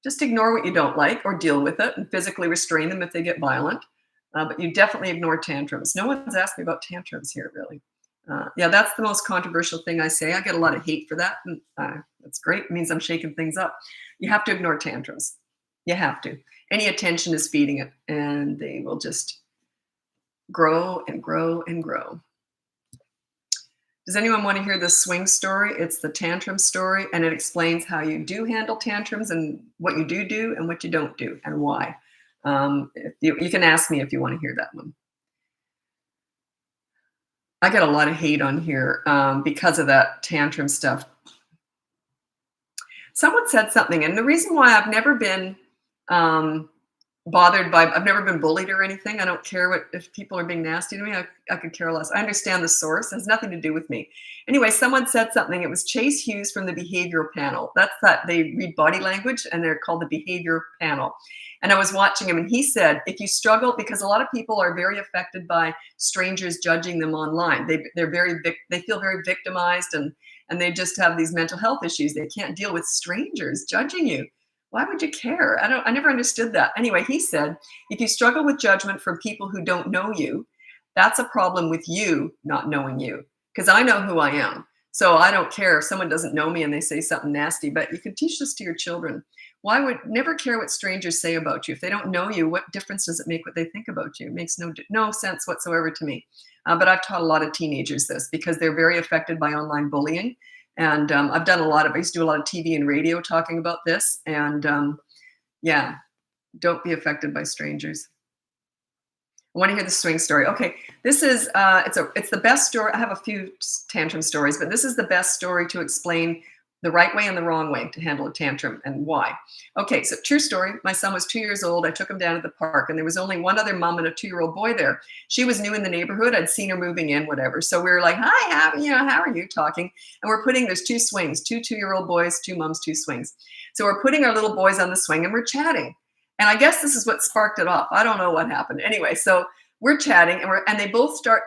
Just ignore what you don't like or deal with it and physically restrain them if they get violent. But you definitely ignore tantrums. No one's asked me about tantrums here, really. Yeah, that's the most controversial thing I say. I get a lot of hate for that. And, that's great. It means I'm shaking things up. You have to ignore tantrums. You have to. Any attention is feeding it, and they will just grow and grow and grow. Does anyone want to hear the swing story? It's the tantrum story, and it explains how you do handle tantrums and what you do and what you don't do and why. You can ask me if you want to hear that one. I get a lot of hate on here because of that tantrum stuff. Someone said something, and the reason why I've never been bothered by, I've never been bullied or anything. I don't care if people are being nasty to me. I could care less. I understand the source. It has nothing to do with me. Anyway, someone said something. It was Chase Hughes from the behavioral panel. That's that they read body language and they're called the behavior panel. And I was watching him and he said, if you struggle, because a lot of people are very affected by strangers judging them online. They feel very victimized and they just have these mental health issues. They can't deal with strangers judging you. Why would you care? I never understood that. Anyway, he said, if you struggle with judgment from people who don't know you, that's a problem with you not knowing you. Because I know who I am. So I don't care if someone doesn't know me and they say something nasty, but you can teach this to your children. Never care what strangers say about you. If they don't know you, what difference does it make what they think about you? It makes no sense whatsoever to me. But I've taught a lot of teenagers this because they're very affected by online bullying. And I used to do a lot of TV and radio talking about this. And yeah, don't be affected by strangers. I want to hear the swing story. Okay, this is, it's the best story. I have a few tantrum stories, but this is the best story to explain the right way and the wrong way to handle a tantrum and why. Okay, so true story. My son was 2 years old. I took him down to the park and there was only one other mom and a 2-year-old boy there. She was new in the neighborhood. I'd seen her moving in, whatever. So we were like, hi, how are you talking? And there's 2 swings, 2 2-year-old boys, 2 moms, 2 swings. So we're putting our little boys on the swing and we're chatting. And I guess this is what sparked it off. I don't know what happened. Anyway, so we're chatting and they both start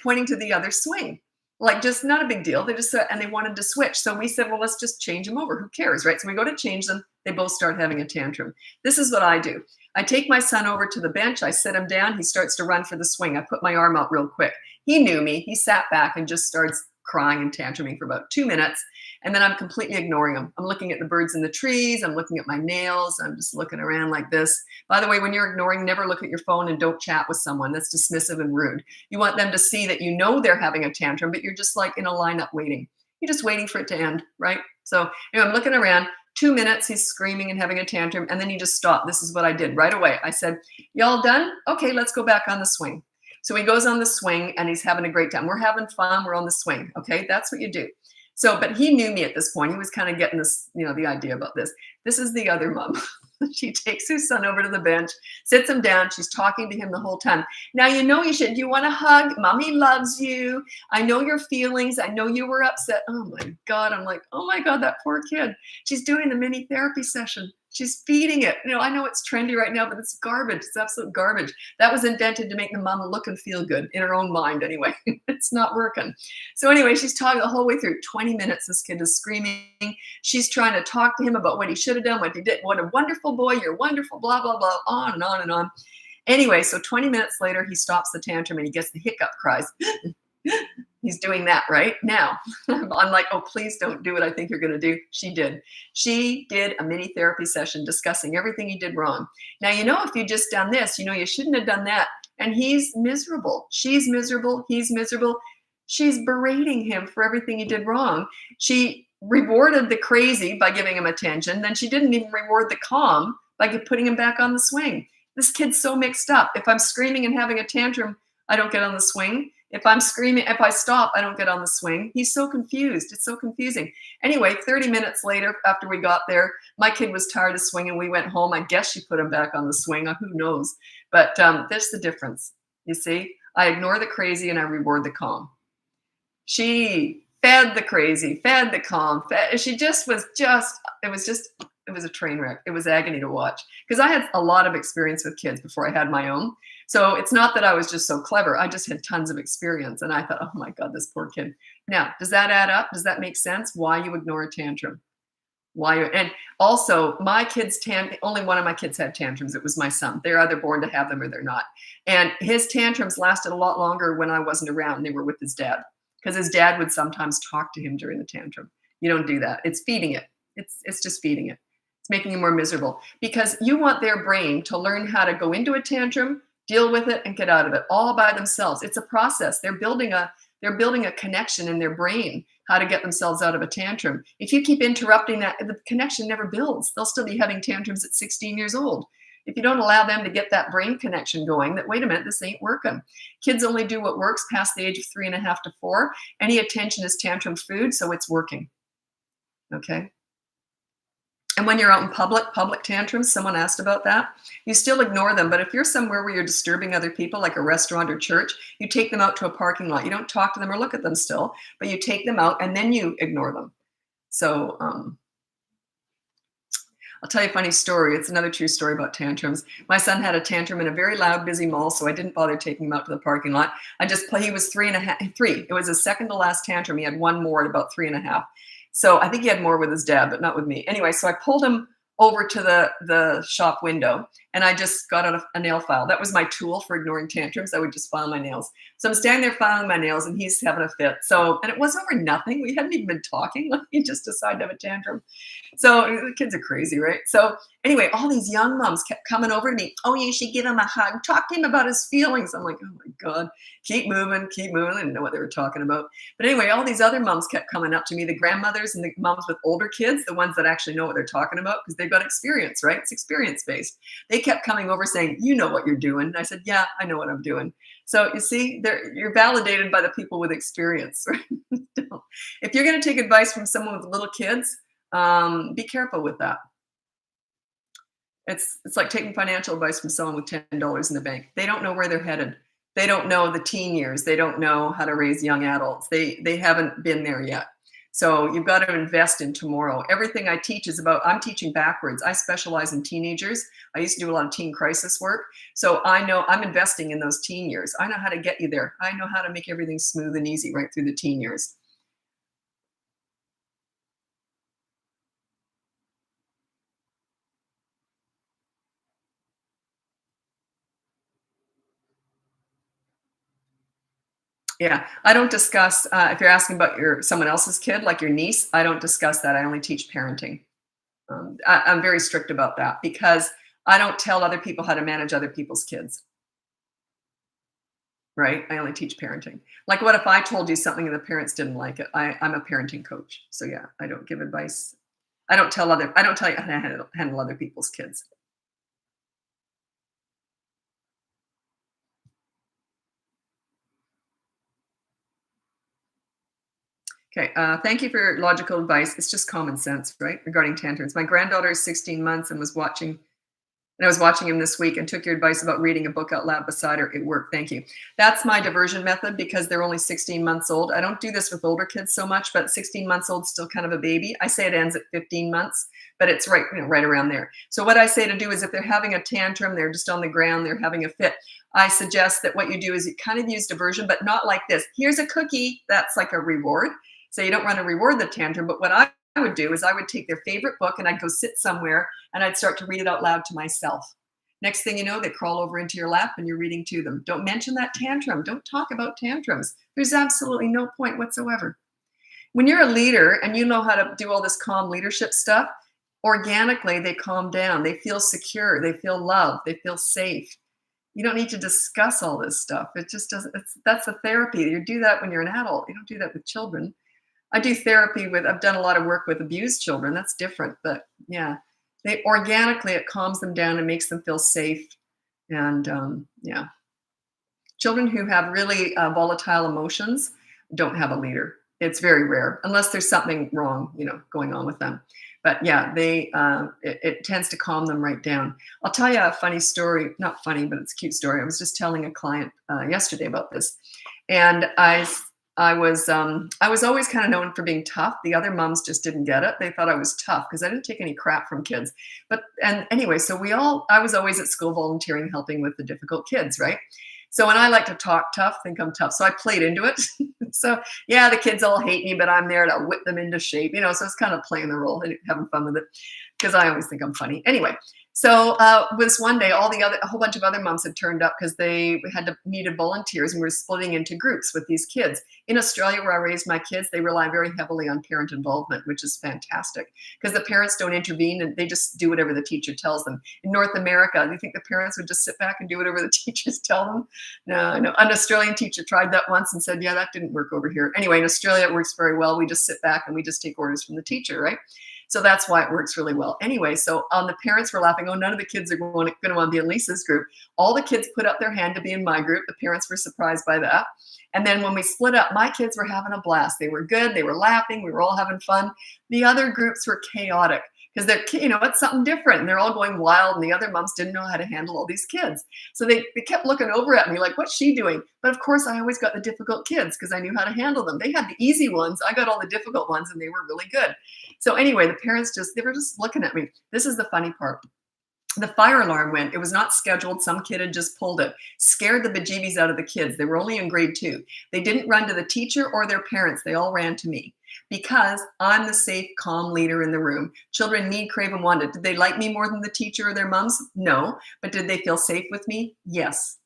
pointing to the other swing. Like, just not a big deal. They just and they wanted to switch. So we said, well, let's just change them over. Who cares, right? So we go to change them. They both start having a tantrum. This is what I do. I take my son over to the bench. I sit him down. He starts to run for the swing. I put my arm out real quick. He knew me. He sat back and just starts crying and tantruming for about 2 minutes. And then I'm completely ignoring him. I'm looking at the birds in the trees. I'm looking at my nails. I'm just looking around like this. By the way, when you're ignoring, never look at your phone and don't chat with someone. That's dismissive and rude. You want them to see that you know they're having a tantrum, but you're just like in a lineup waiting. You're just waiting for it to end, right? So I'm looking around. 2 minutes, he's screaming and having a tantrum, and then he just stopped. This is what I did right away. I said, y'all done? Okay, let's go back on the swing. So he goes on the swing, and he's having a great time. We're having fun. We're on the swing, okay? That's what you do. So, but he knew me at this point. He was kind of getting this, the idea about this. This is the other mom. She takes her son over to the bench, sits him down. She's talking to him the whole time. Now, you know, you should, you want a hug? Mommy loves you. I know your feelings. I know you were upset. Oh my God. I'm like, oh my God, that poor kid. She's doing the mini therapy session. She's feeding it. You know, I know it's trendy right now, but it's garbage. It's absolute garbage. That was invented to make the mom look and feel good in her own mind anyway. It's not working. So anyway, she's talking the whole way through. 20 minutes, this kid is screaming. She's trying to talk to him about what he should have done, what he did. What a wonderful boy. You're wonderful, blah, blah, blah, on and on and on. Anyway, so 20 minutes later, he stops the tantrum and he gets the hiccup cries. He's doing that right now. I'm like, oh, please don't do what I think you're going to do. She did. She did a mini therapy session discussing everything he did wrong. Now, you know, if you just done this, you know, you shouldn't have done that. And he's miserable. She's miserable. He's miserable. She's berating him for everything he did wrong. She rewarded the crazy by giving him attention. Then she didn't even reward the calm by putting him back on the swing. This kid's so mixed up. If I'm screaming and having a tantrum, I don't get on the swing. If I'm screaming, if I stop, I don't get on the swing. He's so confused. It's so confusing. Anyway, 30 minutes later, after we got there, my kid was tired of swinging. We went home. I guess she put him back on the swing. Who knows? But there's the difference. You see, I ignore the crazy and I reward the calm. She fed the crazy, fed the calm. She just was it was a train wreck. It was agony to watch because I had a lot of experience with kids before I had my own. So it's not that I was just so clever. I just had tons of experience. And I thought, oh my God, this poor kid. Now, does that add up? Does that make sense? Why you ignore a tantrum? And also my kids, only one of my kids had tantrums. It was my son. They're either born to have them or they're not. And his tantrums lasted a lot longer when I wasn't around. They were with his dad because his dad would sometimes talk to him during the tantrum. You don't do that. It's feeding it. It's just feeding it. It's making him more miserable because you want their brain to learn how to go into a tantrum, deal with it, and get out of it all by themselves. It's a process. They're building a connection in their brain, how to get themselves out of a tantrum. If you keep interrupting that, the connection never builds. They'll still be having tantrums at 16 years old. If you don't allow them to get that brain connection going, that wait a minute, this ain't working. Kids only do what works past the age of 3.5 to 4. Any attention is tantrum food, so it's working. Okay. And when you're out in public tantrums, someone asked about that, you still ignore them. But if you're somewhere where you're disturbing other people, like a restaurant or church, you take them out to a parking lot. You don't talk to them or look at them still, but you take them out and then you ignore them. So I'll tell you a funny story. It's another true story about tantrums. My son had a tantrum in a very loud, busy mall, so I didn't bother taking him out to the parking lot. He was 3. It was his second to last tantrum. He had one more at about 3.5. So I think he had more with his dad, but not with me. Anyway, so I pulled him over to the shop window and I just got out a nail file. That was my tool for ignoring tantrums. I would just file my nails. So I'm standing there filing my nails and he's having a fit. And it was over nothing. We hadn't even been talking. He just decided to have a tantrum. So the kids are crazy, right? So anyway, all these young moms kept coming over to me. Oh, you should give him a hug. Talk to him about his feelings. I'm like, oh my God, keep moving, keep moving. I didn't know what they were talking about. But anyway, all these other moms kept coming up to me, the grandmothers and the moms with older kids, the ones that actually know what they're talking about because they've got experience, right? It's experience-based. They kept coming over saying, you know what you're doing. And I said, yeah, I know what I'm doing. So you see, you're validated by the people with experience. Right? If you're going to take advice from someone with little kids, be careful with that. It's like taking financial advice from someone with $10 in the bank. They don't know where they're headed. They don't know the teen years. They don't know how to raise young adults. They haven't been there yet. So you've got to invest in tomorrow. Everything I teach is I'm teaching backwards. I specialize in teenagers. I used to do a lot of teen crisis work. So I know I'm investing in those teen years. I know how to get you there. I know how to make everything smooth and easy right through the teen years. Yeah, I don't discuss, if you're asking about someone else's kid, like your niece, I don't discuss that. I only teach parenting. I'm very strict about that because I don't tell other people how to manage other people's kids, right? I only teach parenting. Like what if I told you something and the parents didn't like it? I'm a parenting coach. So yeah, I don't give advice. I don't tell you how to handle other people's kids. Okay, thank you for your logical advice. It's just common sense, right? Regarding tantrums. My granddaughter is 16 months and was watching And I was watching him this week and took your advice about reading a book out loud beside her. It worked. Thank you. That's my diversion method because they're only 16 months old. I don't do this with older kids so much, but 16 months old, still kind of a baby. I say it ends at 15 months, but it's right, right around there. So what I say to do is if they're having a tantrum, they're just on the ground, they're having a fit. I suggest that what you do is you kind of use diversion, but not like this. Here's a cookie. That's like a reward. So you don't want to reward the tantrum, but what I would do is I would take their favorite book and I'd go sit somewhere and I'd start to read it out loud to myself. Next thing you know, they crawl over into your lap and you're reading to them. Don't mention that tantrum. Don't talk about tantrums. There's absolutely no point whatsoever. When you're a leader and you know how to do all this calm leadership stuff, organically they calm down. They feel secure. They feel loved. They feel safe. You don't need to discuss all this stuff. It just doesn't. That's a therapy. You do that when you're an adult. You don't do that with children. I do therapy I've done a lot of work with abused children. That's different, but yeah, they organically, it calms them down and makes them feel safe. And yeah, children who have really volatile emotions don't have a leader. It's very rare, unless there's something wrong, going on with them. But yeah, it tends to calm them right down. I'll tell you a funny story, not funny, but it's a cute story. I was just telling a client yesterday about this, and I was always kind of known for being tough. The other moms just didn't get it. They thought I was tough because I didn't take any crap from kids. And anyway, I was always at school volunteering, helping with the difficult kids, right? So when I like to talk tough, think I'm tough. So I played into it. So yeah, the kids all hate me, but I'm there to whip them into shape, so it's kind of playing the role and having fun with it because I always think I'm funny. Anyway, so this one day, a whole bunch of other moms had turned up because they needed volunteers, and we were splitting into groups with these kids. In Australia, where I raised my kids, they rely very heavily on parent involvement, which is fantastic because the parents don't intervene and they just do whatever the teacher tells them. In North America, do you think the parents would just sit back and do whatever the teachers tell them? No. An Australian teacher tried that once and said, yeah, that didn't work over here. Anyway, in Australia, it works very well. We just sit back and we just take orders from the teacher, right? So that's why it works really well. Anyway, so the parents were laughing. Oh, none of the kids are going to want to be in Lisa's group. All the kids put up their hand to be in my group. The parents were surprised by that. And then when we split up, my kids were having a blast. They were good. They were laughing. We were all having fun. The other groups were chaotic because it's something different. And they're all going wild. And the other moms didn't know how to handle all these kids. So they kept looking over at me like, what's she doing? But of course, I always got the difficult kids because I knew how to handle them. They had the easy ones. I got all the difficult ones, and they were really good. So anyway, the parents they were just looking at me. This is the funny part. The fire alarm went. It was not scheduled. Some kid had just pulled it. Scared the bejeebies out of the kids. They were only in grade 2. They didn't run to the teacher or their parents. They all ran to me because I'm the safe, calm leader in the room. Children need, crave, and want it. Did they like me more than the teacher or their moms? No. But did they feel safe with me? Yes.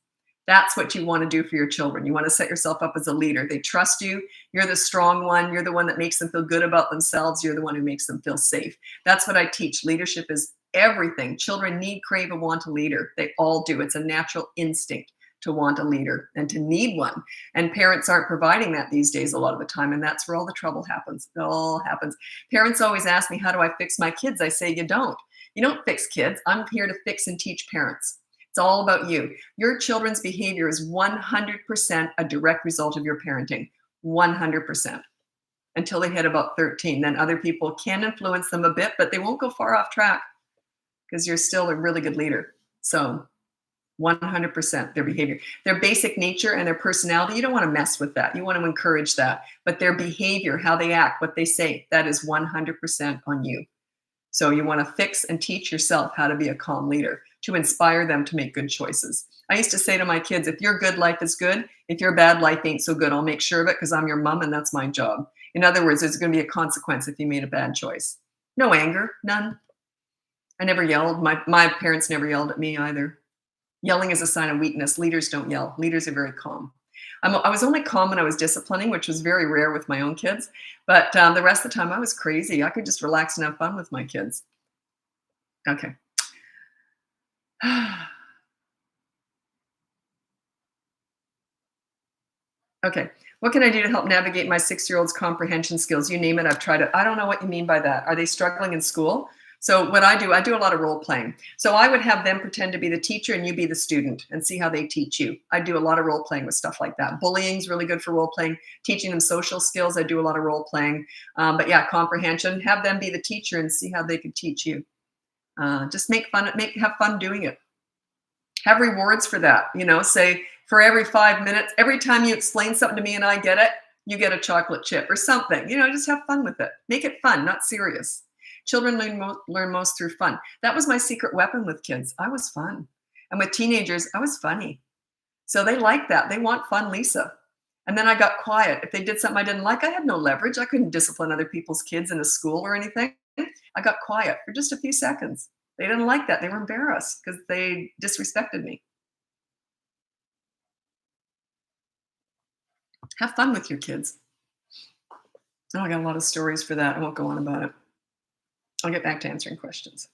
That's what you want to do for your children. You want to set yourself up as a leader. They trust you. You're the strong one. You're the one that makes them feel good about themselves. You're the one who makes them feel safe. That's what I teach. Leadership is everything. Children need, crave, and want a leader. They all do. It's a natural instinct to want a leader and to need one. And parents aren't providing that these days a lot of the time. And that's where all the trouble happens. It all happens. Parents always ask me, how do I fix my kids? I say, you don't. You don't fix kids. I'm here to fix and teach parents. It's all about you. Your children's behavior is 100% a direct result of your parenting. 100%. Until they hit about 13. Then other people can influence them a bit, but they won't go far off track because you're still a really good leader. So 100% their behavior. Their basic nature and their personality, you don't want to mess with that. You want to encourage that. But their behavior, how they act, what they say, that is 100% on you. So you want to fix and teach yourself how to be a calm leader, to inspire them to make good choices. I used to say to my kids, if you're good, life is good. If you're bad, life ain't so good. I'll make sure of it because I'm your mom and that's my job. In other words, there's going to be a consequence if you made a bad choice. No anger, none. I never yelled. My parents never yelled at me either. Yelling is a sign of weakness. Leaders don't yell. Leaders are very calm. I was only calm when I was disciplining, which was very rare with my own kids. But the rest of the time, I was crazy. I could just relax and have fun with my kids. Okay. Okay. What can I do to help navigate my 6-year-old's comprehension skills? You name it, I've tried it. I don't know what you mean by that. Are they struggling in school? So what I do a lot of role playing. So I would have them pretend to be the teacher and you be the student and see how they teach you. I do a lot of role playing with stuff like that. Bullying is really good for role playing. Teaching them social skills, I do a lot of role playing. But yeah, comprehension, have them be the teacher and see how they could teach you. Just have fun doing it. Have rewards for that. Say for every 5 minutes, every time you explain something to me and I get it, you get a chocolate chip or something. Just have fun with it. Make it fun, not serious. Children learn most through fun. That was my secret weapon with kids. I was fun. And with teenagers, I was funny. So they like that. They want fun, Lisa. And then I got quiet. If they did something I didn't like, I had no leverage. I couldn't discipline other people's kids in a school or anything. I got quiet for just a few seconds. They didn't like that. They were embarrassed because they disrespected me. Have fun with your kids. Oh, I got a lot of stories for that. I won't go on about it. I'll get back to answering questions.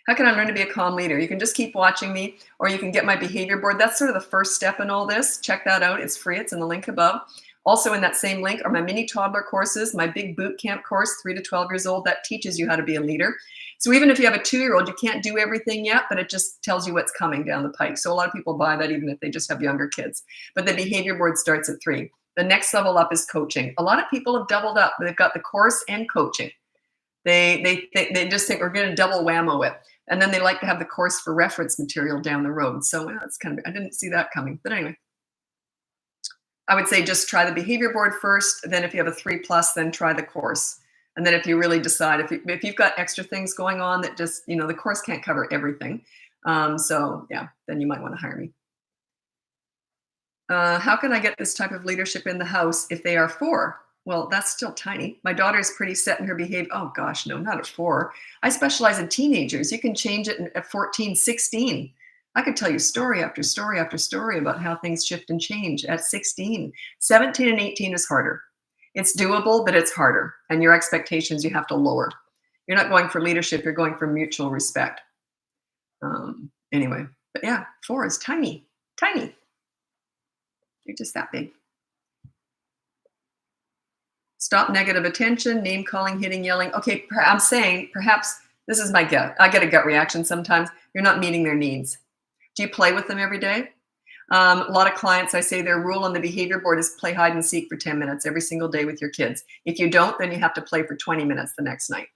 How can I learn to be a calm leader? You can just keep watching me, or you can get my behavior board. That's sort of the first step in all this. Check that out. It's free. It's in the link above. Also in that same link are my mini toddler courses, my big boot camp course, 3 to 12 years old, that teaches you how to be a leader. So even if you have a 2-year-old, you can't do everything yet, but it just tells you what's coming down the pike. So a lot of people buy that even if they just have younger kids. But the behavior board starts at 3. The next level up is coaching. A lot of people have doubled up. They've got the course and coaching. They just think we're going to double whammo it. And then they like to have the course for reference material down the road. So that's I didn't see that coming. But anyway, I would say just try the behavior board first. Then if you have a 3+, then try the course. And then if you really decide, if you've got extra things going on that just, the course can't cover everything. So yeah, then you might want to hire me. How can I get this type of leadership in the house if they are 4? Well, that's still tiny. My daughter's pretty set in her behavior. Oh gosh, no, not at 4. I specialize in teenagers. You can change it at 14, 16. I could tell you story after story after story about how things shift and change at 16. 17 and 18 is harder. It's doable, but it's harder. And your expectations you have to lower. You're not going for leadership, you're going for mutual respect. Anyway, but yeah, 4 is tiny, tiny. You're just that big. Stop negative attention, name calling, hitting, yelling. Okay, I'm saying perhaps this is my gut. I get a gut reaction sometimes. You're not meeting their needs. Do you play with them every day? A lot of clients, I say their rule on the behavior board is play hide and seek for 10 minutes every single day with your kids. If you don't, then you have to play for 20 minutes the next night.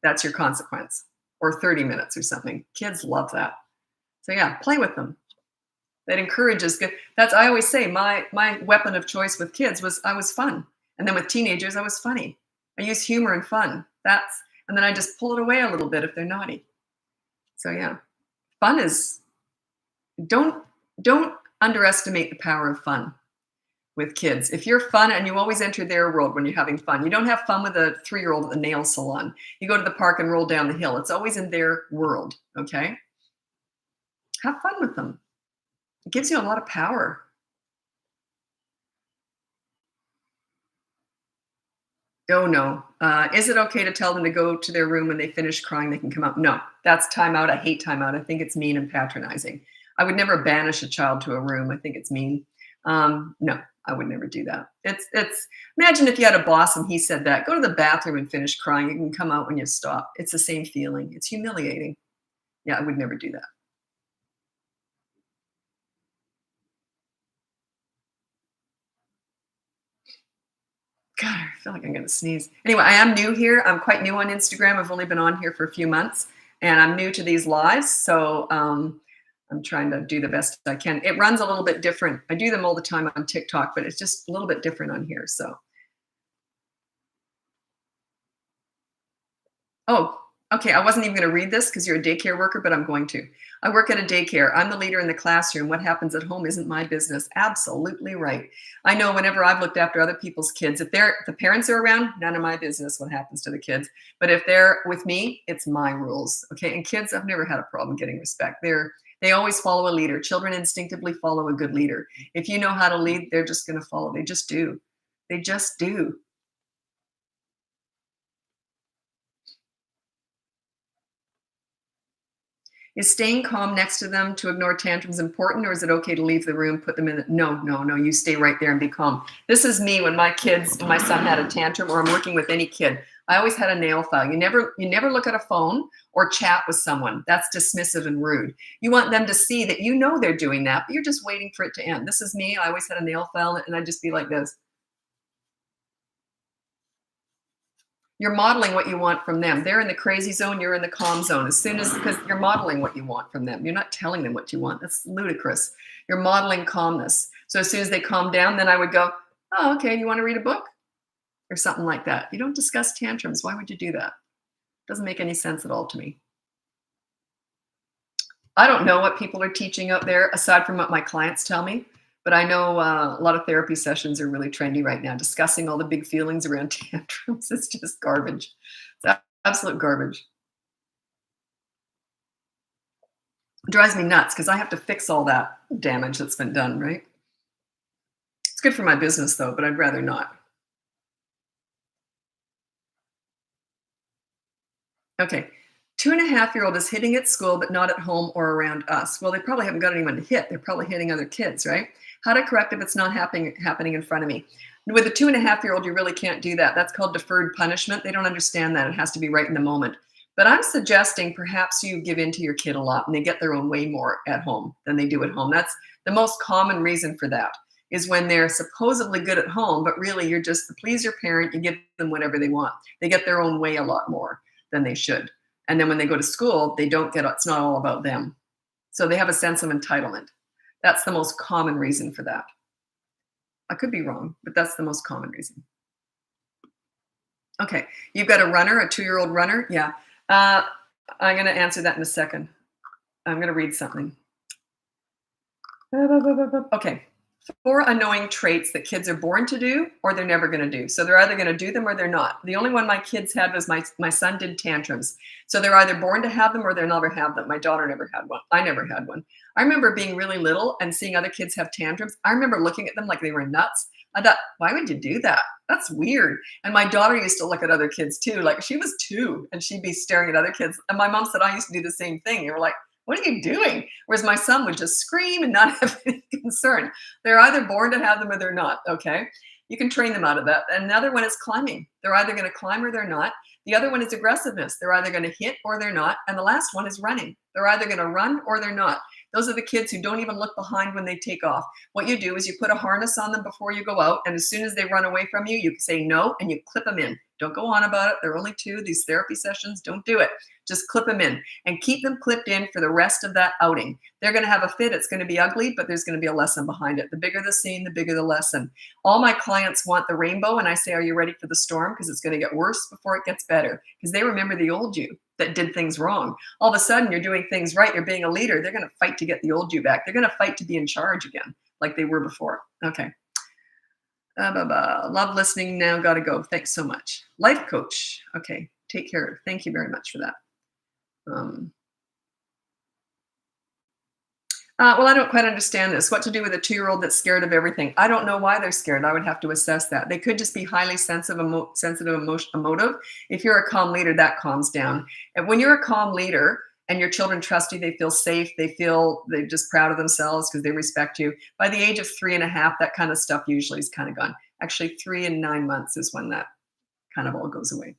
That's your consequence. Or 30 minutes or something. Kids love that. So yeah, play with them. That encourages good. I always say my weapon of choice with kids was I was fun. And then with teenagers, I was funny. I use humor and fun. And then I just pull it away a little bit if they're naughty. So yeah, fun is, don't underestimate the power of fun with kids. If you're fun and you always enter their world when you're having fun, you don't have fun with a 3-year-old at the nail salon. You go to the park and roll down the hill. It's always in their world, okay? Have fun with them. It gives you a lot of power. Oh, no. Is it okay to tell them to go to their room when they finish crying, they can come out? No, that's timeout. I hate timeout. I think it's mean and patronizing. I would never banish a child to a room. I think it's mean. No, I would never do that. Imagine if you had a boss and he said that, go to the bathroom and finish crying. You can come out when you stop. It's the same feeling. It's humiliating. Yeah, I would never do that. God, I feel like I'm going to sneeze. Anyway, I am new here. I'm quite new on Instagram. I've only been on here for a few months, and I'm new to these lives. So I'm trying to do the best I can. It runs a little bit different. I do them all the time on TikTok, but it's just a little bit different on here. So, oh, okay. I wasn't even going to read this because you're a daycare worker, but I'm going to. I work at a daycare. I'm the leader in the classroom. What happens at home isn't my business. Absolutely right. I know whenever I've looked after other people's kids, if the parents are around, none of my business what happens to the kids. But if they're with me, it's my rules. Okay. And kids, I've never had a problem getting respect. They always follow a leader. Children instinctively follow a good leader. If you know how to lead, they're just going to follow. They just do. They just do. Is staying calm next to them to ignore tantrums important, or is it okay to leave the room, put them in? No, you stay right there and be calm. This is me when my son had a tantrum, or I'm working with any kid. I always had a nail file. You never look at a phone or chat with someone. That's dismissive and rude. You want them to see that you know they're doing that, but you're just waiting for it to end. This is me. I always had a nail file, and I'd just be like this. You're modeling what you want from them. They're in the crazy zone, you're in the calm zone. As soon as, because you're modeling what you want from them. You're not telling them what you want. That's ludicrous. You're modeling calmness. So as soon as they calm down, then I would go, oh, okay, you want to read a book? Or something like that. You don't discuss tantrums. Why would you do that? Doesn't make any sense at all to me. I don't know what people are teaching out there aside from what my clients tell me, but I know a lot of therapy sessions are really trendy right now, discussing all the big feelings around tantrums. It's just garbage. It's absolute garbage. It drives me nuts because I have to fix all that damage that's been done, right? It's good for my business though, but I'd rather not. Okay. 2.5-year-old is hitting at school, but not at home or around us. Well, they probably haven't got anyone to hit. They're probably hitting other kids, right? How to correct if it's not happening in front of me. With a 2.5-year-old, you really can't do that. That's called deferred punishment. They don't understand that. It has to be right in the moment. But I'm suggesting perhaps you give in to your kid a lot and they get their own way more at home than they do at home. That's the most common reason for that, is when they're supposedly good at home, but really you're just to please your parent, you give them whatever they want. They get their own way a lot more than they should. And then when they go to school, they don't get, it's not all about them. So they have a sense of entitlement. That's the most common reason for that. I could be wrong, but that's the most common reason. Okay, you've got a runner, a 2-year-old runner. Yeah, I'm going to answer that in a second. I'm going to read something. Okay, 4 annoying traits that kids are born to do or they're never going to do. So they're either going to do them or they're not. The only one my kids had was my son did tantrums. So they're either born to have them or they'll never have them. My daughter never had one. I never had one. I remember being really little and seeing other kids have tantrums. I remember looking at them like they were nuts. I thought, why would you do that? That's weird. And my daughter used to look at other kids too. Like she was 2 and she'd be staring at other kids. And my mom said, I used to do the same thing. You were like, what are you doing? Whereas my son would just scream and not have any concern. They're either born to have them or they're not, okay? You can train them out of that. And another one is climbing. They're either going to climb or they're not. The other one is aggressiveness. They're either going to hit or they're not. And the last one is running. They're either going to run or they're not. Those are the kids who don't even look behind when they take off. What you do is you put a harness on them before you go out. And as soon as they run away from you, you say no and you clip them in. Don't go on about it. They're only 2. These therapy sessions, don't do it. Just clip them in and keep them clipped in for the rest of that outing. They're going to have a fit. It's going to be ugly, but there's going to be a lesson behind it. The bigger the scene, the bigger the lesson. All my clients want the rainbow. And I say, are you ready for the storm? Because it's going to get worse before it gets better. Because they remember the old you that did things wrong. All of a sudden, you're doing things right. You're being a leader. They're going to fight to get the old you back. They're going to fight to be in charge again, like they were before. Okay. Love listening now. Got to go. Thanks so much. Life coach. Okay. Take care. Thank you very much for that. Well, I don't quite understand this. What to do with a 2-year-old that's scared of everything? I don't know why they're scared. I would have to assess that. They could just be highly sensitive, emotive. If you're a calm leader, that calms down. And when you're a calm leader and your children trust you, they feel safe. They feel they're just proud of themselves because they respect you. By the age of 3.5, that kind of stuff usually is kind of gone. Actually, 3 and 9 months is when that kind of all goes away.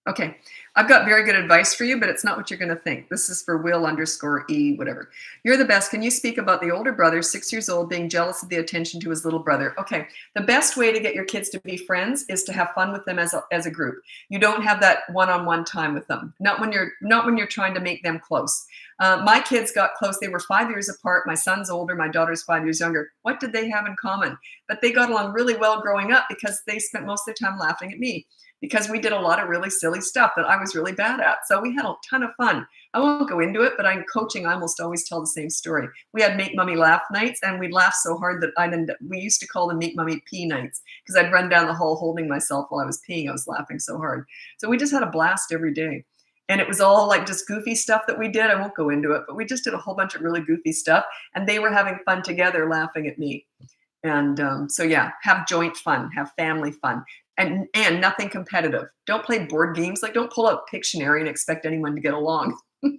Okay, I've got very good advice for you, but it's not what you're going to think. This is for Will_E, whatever. You're the best. Can you speak about the older brother, 6 years old, being jealous of the attention to his little brother? Okay, the best way to get your kids to be friends is to have fun with them as a group. You don't have that one-on-one time with them. Not when you're trying to make them close. My kids got close. They were 5 years apart. My son's older. My daughter's 5 years younger. What did they have in common? But they got along really well growing up because they spent most of their time laughing at me, because we did a lot of really silly stuff that I was really bad at. So we had a ton of fun. I won't go into it, but in coaching, I almost always tell the same story. We had Make Mummy Laugh nights, and we'd laugh so hard that we used to call them Make Mummy Pee nights, because I'd run down the hall holding myself while I was peeing. I was laughing so hard. So we just had a blast every day. And it was all like just goofy stuff that we did. I won't go into it, but we just did a whole bunch of really goofy stuff. And they were having fun together, laughing at me. And so, yeah, have joint fun, have family fun. And nothing competitive. Don't play board games. Like, don't pull out Pictionary and expect anyone to get along. You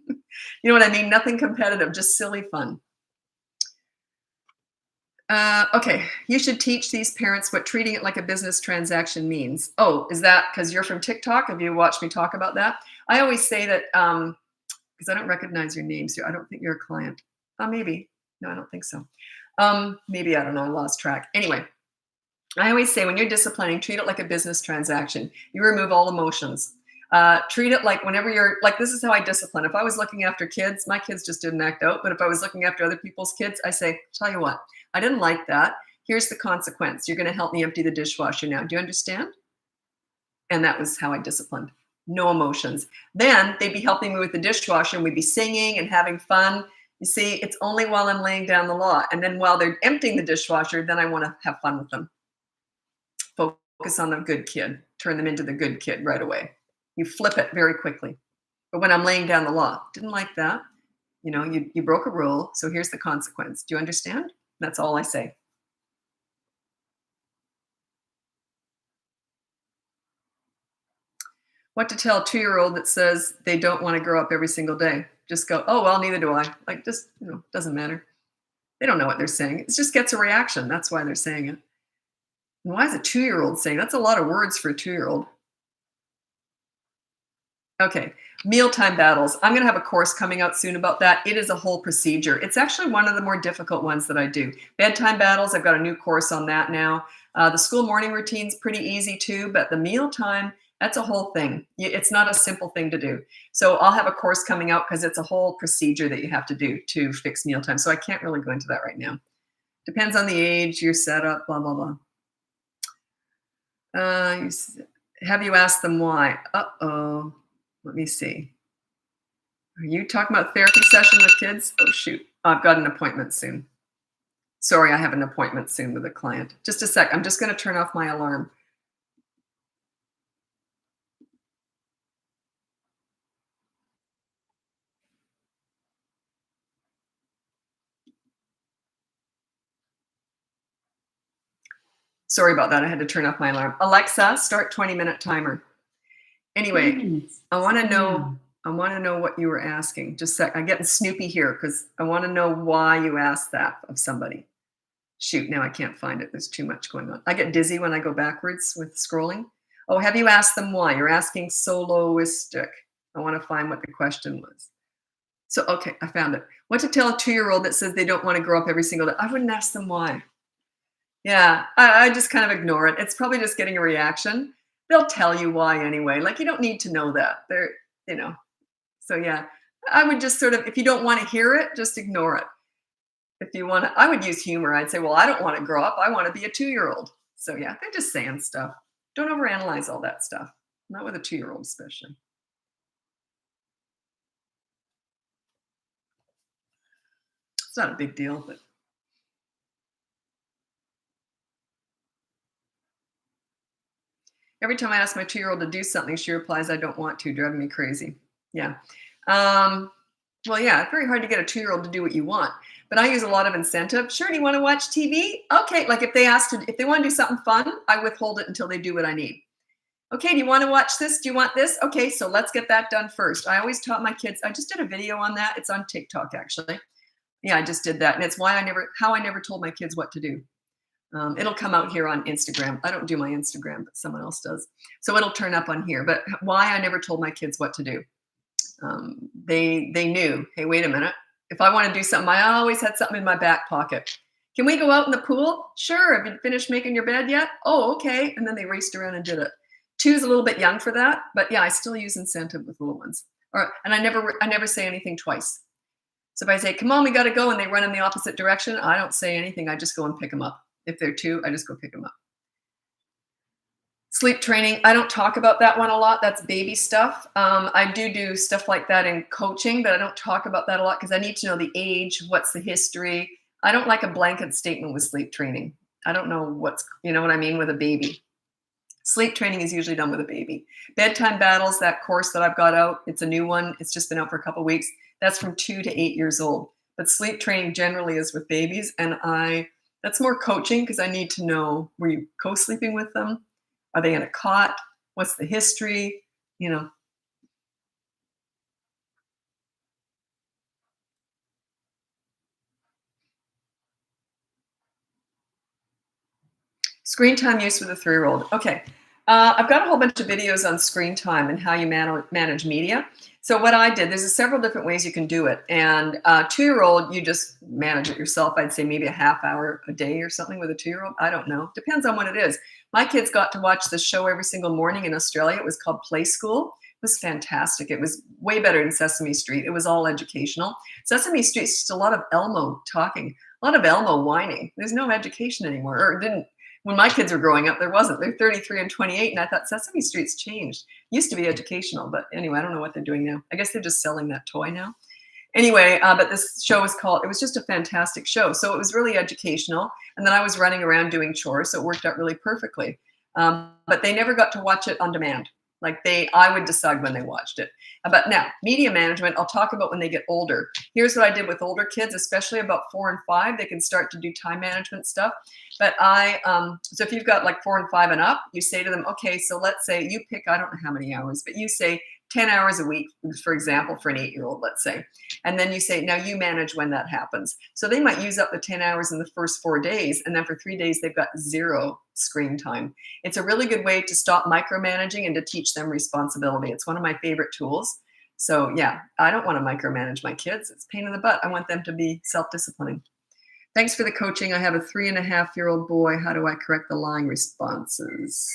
know what I mean? Nothing competitive, just silly fun. Okay, you should teach these parents what treating it like a business transaction means. Oh, is that because you're from TikTok? Have you watched me talk about that? I always say that, because I don't recognize your names here. I don't think you're a client. Maybe. No, I don't think so. Maybe, I don't know, I lost track. Anyway. I always say when you're disciplining, treat it like a business transaction. You remove all emotions. Treat it like whenever you're like, this is how I discipline. If I was looking after kids, my kids just didn't act out. But if I was looking after other people's kids, I say, tell you what, I didn't like that. Here's the consequence. You're going to help me empty the dishwasher now. Do you understand? And that was how I disciplined. No emotions. Then they'd be helping me with the dishwasher and we'd be singing and having fun. You see, it's only while I'm laying down the law. And then while they're emptying the dishwasher, then I want to have fun with them. Focus on the good kid. Turn them into the good kid right away. You flip it very quickly. But when I'm laying down the law, didn't like that. You know, you broke a rule, so here's the consequence. Do you understand? That's all I say. What to tell a 2-year-old that says they don't want to grow up every single day? Just go, oh, well, neither do I. Like, just, doesn't matter. They don't know what they're saying. It just gets a reaction. That's why they're saying it. And why is a 2-year-old saying? That's a lot of words for a 2-year-old. Okay, mealtime battles. I'm going to have a course coming out soon about that. It is a whole procedure. It's actually one of the more difficult ones that I do. Bedtime battles, I've got a new course on that now. The school morning routine's pretty easy too, but the mealtime, that's a whole thing. It's not a simple thing to do. So I'll have a course coming out because it's a whole procedure that you have to do to fix mealtime. So I can't really go into that right now. Depends on the age, your setup, blah, blah, blah. Have you asked them why? Uh-oh. Let me see. Are you talking about therapy session with kids? Oh, shoot. I've got an appointment soon. Sorry, I have an appointment soon with a client. Just a sec. I'm just going to turn off my alarm. Sorry about that. I had to turn off my alarm. Alexa, start 20-minute timer. Anyway, I want to know what you were asking. Just a sec. I'm getting snoopy here because I want to know why you asked that of somebody. Shoot, now I can't find it. There's too much going on. I get dizzy when I go backwards with scrolling. Oh, have you asked them why? You're asking soloistic. I want to find what the question was. So, okay, I found it. What to tell a 2-year-old that says they don't want to grow up every single day? I wouldn't ask them why. Yeah, I just kind of ignore it. It's probably just getting a reaction. They'll tell you why anyway. Like, you don't need to know that. So yeah, I would just sort of, if you don't want to hear it, just ignore it. If you want to, I would use humor. I'd say, well, I don't want to grow up. I want to be a 2-year-old. So yeah, they're just saying stuff. Don't overanalyze all that stuff. Not with a 2-year-old, especially. It's not a big deal, but every time I ask my 2-year-old to do something, she replies, I don't want to, driving me crazy. Yeah. Well, yeah, it's very hard to get a 2-year-old to do what you want. But I use a lot of incentive. Sure, do you want to watch TV? Okay, like if they want to do something fun, I withhold it until they do what I need. Okay, do you want to watch this? Do you want this? Okay, so let's get that done first. I always taught my kids, I just did a video on that. It's on TikTok, actually. Yeah, I just did that. And it's how I never told my kids what to do. It'll come out here on Instagram. I don't do my Instagram, but someone else does. So it'll turn up on here. But why I never told my kids what to do. They knew, hey, wait a minute. If I want to do something, I always had something in my back pocket. Can we go out in the pool? Sure. Have you finished making your bed yet? Oh, okay. And then they raced around and did it. 2's a little bit young for that, but yeah, I still use incentive with little ones. And I never say anything twice. So if I say, come on, we got to go, and they run in the opposite direction, I don't say anything. I just go and pick them up. If they're 2, I just go pick them up. Sleep training, I don't talk about that one a lot. That's baby stuff. I do stuff like that in coaching, but I don't talk about that a lot because I need to know the age, what's the history. I don't like a blanket statement with sleep training. I don't know you know what I mean, with a baby. Sleep training is usually done with a baby. Bedtime battles, that course that I've got out, it's a new one. It's just been out for a couple of weeks. That's from 2 to 8 years old. But sleep training generally is with babies, and that's more coaching because I need to know, were you co-sleeping with them? Are they in a cot? What's the history? Screen time use with a 3-year-old. Okay. I've got a whole bunch of videos on screen time and how you manage media. So what I did, there's several different ways you can do it. And 2-year-old, you just manage it yourself. I'd say maybe a half hour a day or something with a 2-year-old. I don't know. Depends on what it is. My kids got to watch this show every single morning in Australia. It was called Play School. It was fantastic. It was way better than Sesame Street. It was all educational. Sesame Street's just a lot of Elmo talking, a lot of Elmo whining. There's no education anymore, or it didn't. When my kids were growing up, there wasn't. They're 33 and 28, and I thought Sesame Street's changed. Used to be educational, but anyway, I don't know what they're doing now. I guess they're just selling that toy now. Anyway, but this show was called, it was just a fantastic show. So it was really educational. And then I was running around doing chores, so it worked out really perfectly. But they never got to watch it on demand. Like I would decide when they watched it. But now, media management, I'll talk about when they get older. Here's what I did with older kids, especially about 4 and 5. They can start to do time management stuff. But so if you've got like 4 and 5 and up, you say to them, okay, so let's say you pick, I don't know how many hours, but you say 10 hours a week, for example, for an 8-year-old, let's say. And then you say, now you manage when that happens. So they might use up the 10 hours in the first 4 days. And then for 3 days, they've got 0 screen time. It's a really good way to stop micromanaging and to teach them responsibility. It's one of my favorite tools. So yeah, I don't want to micromanage my kids. It's a pain in the butt. I want them to be self-disciplining. Thanks for the coaching. I have a 3.5-year-old boy. How do I correct the lying responses?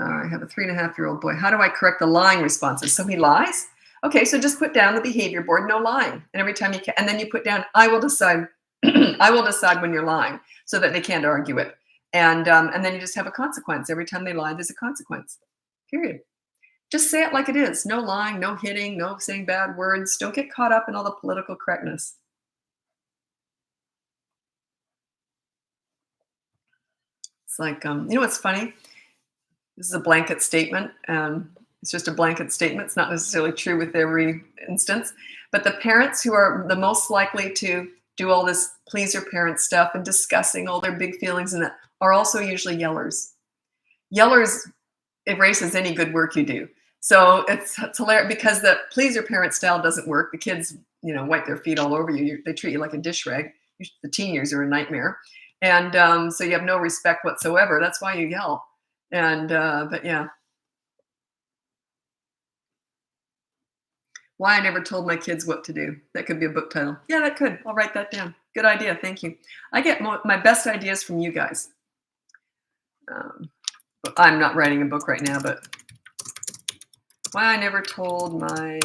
I have a 3.5-year-old boy. How do I correct the lying responses? So he lies? Okay, so just put down the behavior board, no lying. And every time you can, and then you put down, I will decide, I will decide when you're lying, so that they can't argue it. And then you just have a consequence. Every time they lie, there's a consequence, period. Just say it like it is. No lying, no hitting, no saying bad words. Don't get caught up in all the political correctness. It's like, you know what's funny? This is a blanket statement. It's just a blanket statement. It's not necessarily true with every instance. But the parents who are the most likely to do all this please your parents stuff and discussing all their big feelings and that are also usually yellers. Yellers erases any good work you do. So it's hilarious because the please your parents style doesn't work. The kids, wipe their feet all over you. They treat you like a dish rag. The teen years are a nightmare. And so you have no respect whatsoever. That's why you yell. And, but yeah. Why I never told my kids what to do. That could be a book title. Yeah, that could. I'll write that down. Good idea. Thank you. I get my best ideas from you guys. I'm not writing a book right now, but why I never told my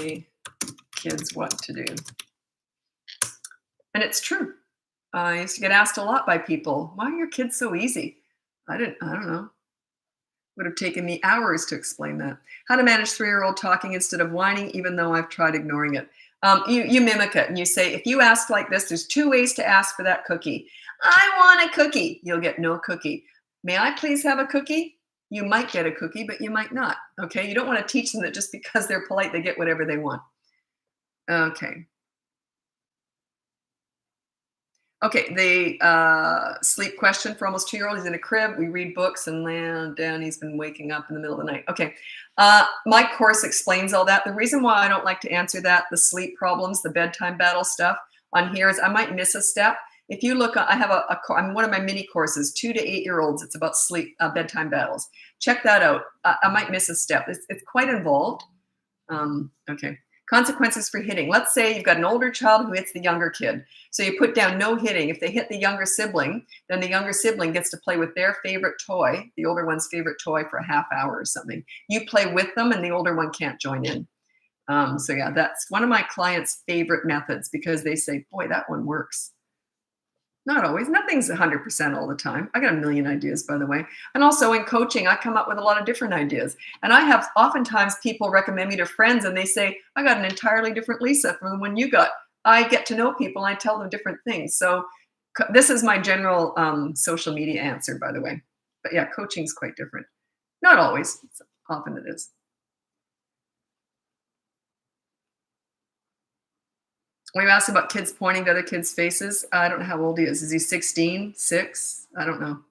kids what to do. And it's true. I used to get asked a lot by people, why are your kids so easy? I don't know. Would have taken me hours to explain that. How to manage 3-year-old talking instead of whining, even though I've tried ignoring it. You mimic it and you say, if you ask like this, there's 2 ways to ask for that cookie. I want a cookie. You'll get no cookie. May I please have a cookie? You might get a cookie, but you might not. Okay. You don't want to teach them that just because they're polite, they get whatever they want. Okay. Okay, the sleep question for almost 2-year-old. He's in a crib. We read books and land down. He's been waking up in the middle of the night. Okay, my course explains all that. The reason why I don't like to answer that, the sleep problems, the bedtime battle stuff on here is I might miss a step. If you look, I have I'm one of my mini courses, 2 to 8-year-olds. It's about sleep, bedtime battles. Check that out. I might miss a step. It's quite involved. Okay. Consequences for hitting. Let's say you've got an older child who hits the younger kid. So you put down no hitting. If they hit the younger sibling, then the younger sibling gets to play with their favorite toy, the older one's favorite toy, for a half hour or something. You play with them and the older one can't join in. So yeah, that's one of my clients' favorite methods because they say, boy, that one works. Not always. Nothing's 100% all the time. I got a million ideas, by the way. And also in coaching, I come up with a lot of different ideas. And I have oftentimes people recommend me to friends and they say, I got an entirely different Lisa from the one you got. I get to know people and I tell them different things. So this is my general social media answer, by the way. But yeah, coaching is quite different. Not always. Often it is. When you ask about kids pointing to other kids' faces, I don't know how old he is. Is he 16, 6? I don't know.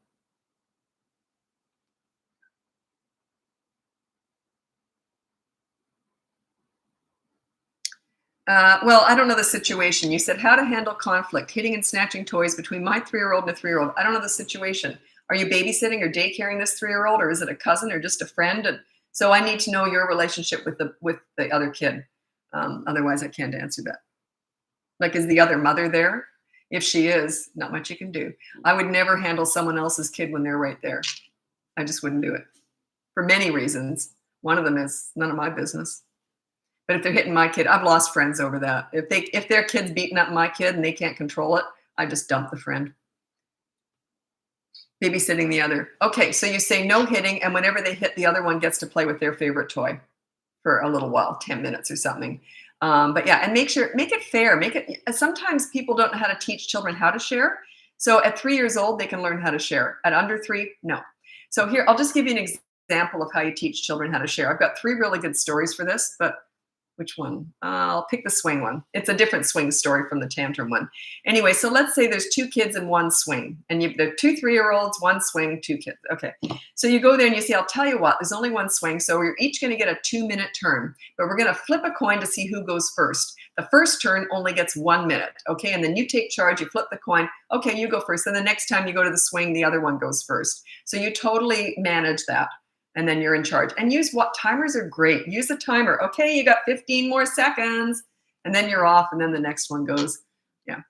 Well, I don't know the situation. You said how to handle conflict, hitting and snatching toys between my 3-year-old and a 3-year-old. I don't know the situation. Are you babysitting or daycaring this 3-year-old, or is it a cousin or just a friend? And So I need to know your relationship with the other kid. Otherwise, I can't answer that. Like, is the other mother there? If she is, not much you can do. I would never handle someone else's kid when they're right there. I just wouldn't do it for many reasons. One of them is none of my business. But if they're hitting my kid, I've lost friends over that. If their kid's beating up my kid and they can't control it, I just dump the friend. Babysitting the other. Okay, so you say no hitting, and whenever they hit, the other one gets to play with their favorite toy for a little while, 10 minutes or something. But yeah, and make it fair. Sometimes people don't know how to teach children how to share. So at 3 years old, they can learn how to share. At under 3, no. So here, I'll just give you an example of how you teach children how to share. I've got 3 really good stories for this, but which one? I'll pick the swing one. It's a different swing story from the tantrum one. Anyway, so let's say there's 2 kids in one swing, and there are 2 3-year-olds, 1 swing, 2 kids. Okay, so you go there and you say, I'll tell you what, there's only 1 swing, so we're each going to get a 2-minute turn, but we're going to flip a coin to see who goes first. The first turn only gets 1 minute, okay, and then you take charge, you flip the coin, okay, you go first, then the next time you go to the swing, the other one goes first. So you totally manage that. And then you're in charge. And use what timers are great. Use the timer. Okay, you got 15 more seconds. And then you're off, and then the next one goes. Yeah.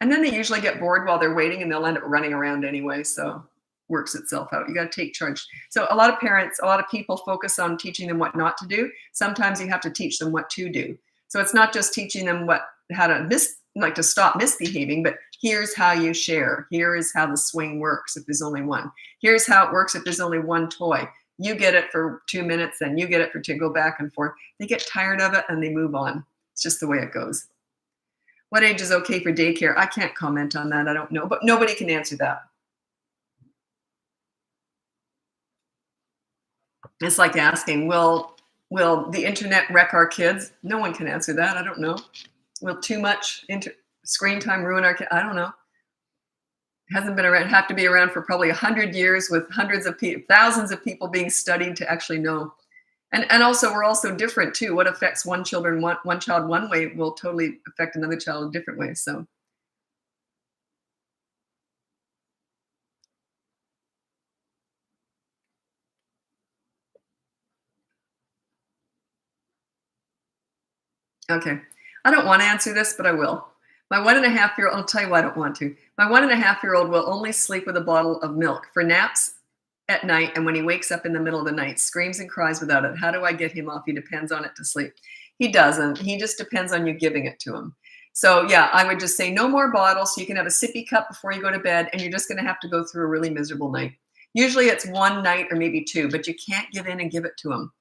And then they usually get bored while they're waiting, and they'll end up running around anyway. So works itself out. You got to take charge. So a lot of parents, a lot of people focus on teaching them what not to do. Sometimes you have to teach them what to do. So it's not just teaching them how to stop misbehaving, but here's how you share. Here is how the swing works if there's only one. Here's how it works if there's only one toy. You get it for 2 minutes, and you get it for 2, go back and forth. They get tired of it and they move on. It's just the way it goes. What age is okay for daycare? I can't comment on that. I don't know, but nobody can answer that. It's like asking, will the internet wreck our kids? No one can answer that. I don't know. Will too much screen time ruin our kids? I don't know. It hasn't been around. Have to be around for probably 100 years with hundreds of people, thousands of people being studied to actually know. And also, we're also different too. What affects one child one way will totally affect another child a different way. So. Okay. I don't want to answer this, but I will. My 1.5-year-old, I'll tell you why I don't want to. My 1.5-year-old will only sleep with a bottle of milk for naps at night, and when he wakes up in the middle of the night, screams and cries without it. How do I get him off? He depends on it to sleep. He doesn't. He just depends on you giving it to him. So yeah, I would just say no more bottles, so you can have a sippy cup before you go to bed, and you're just going to have to go through a really miserable night. Usually it's 1 night or maybe 2, but you can't give in and give it to him.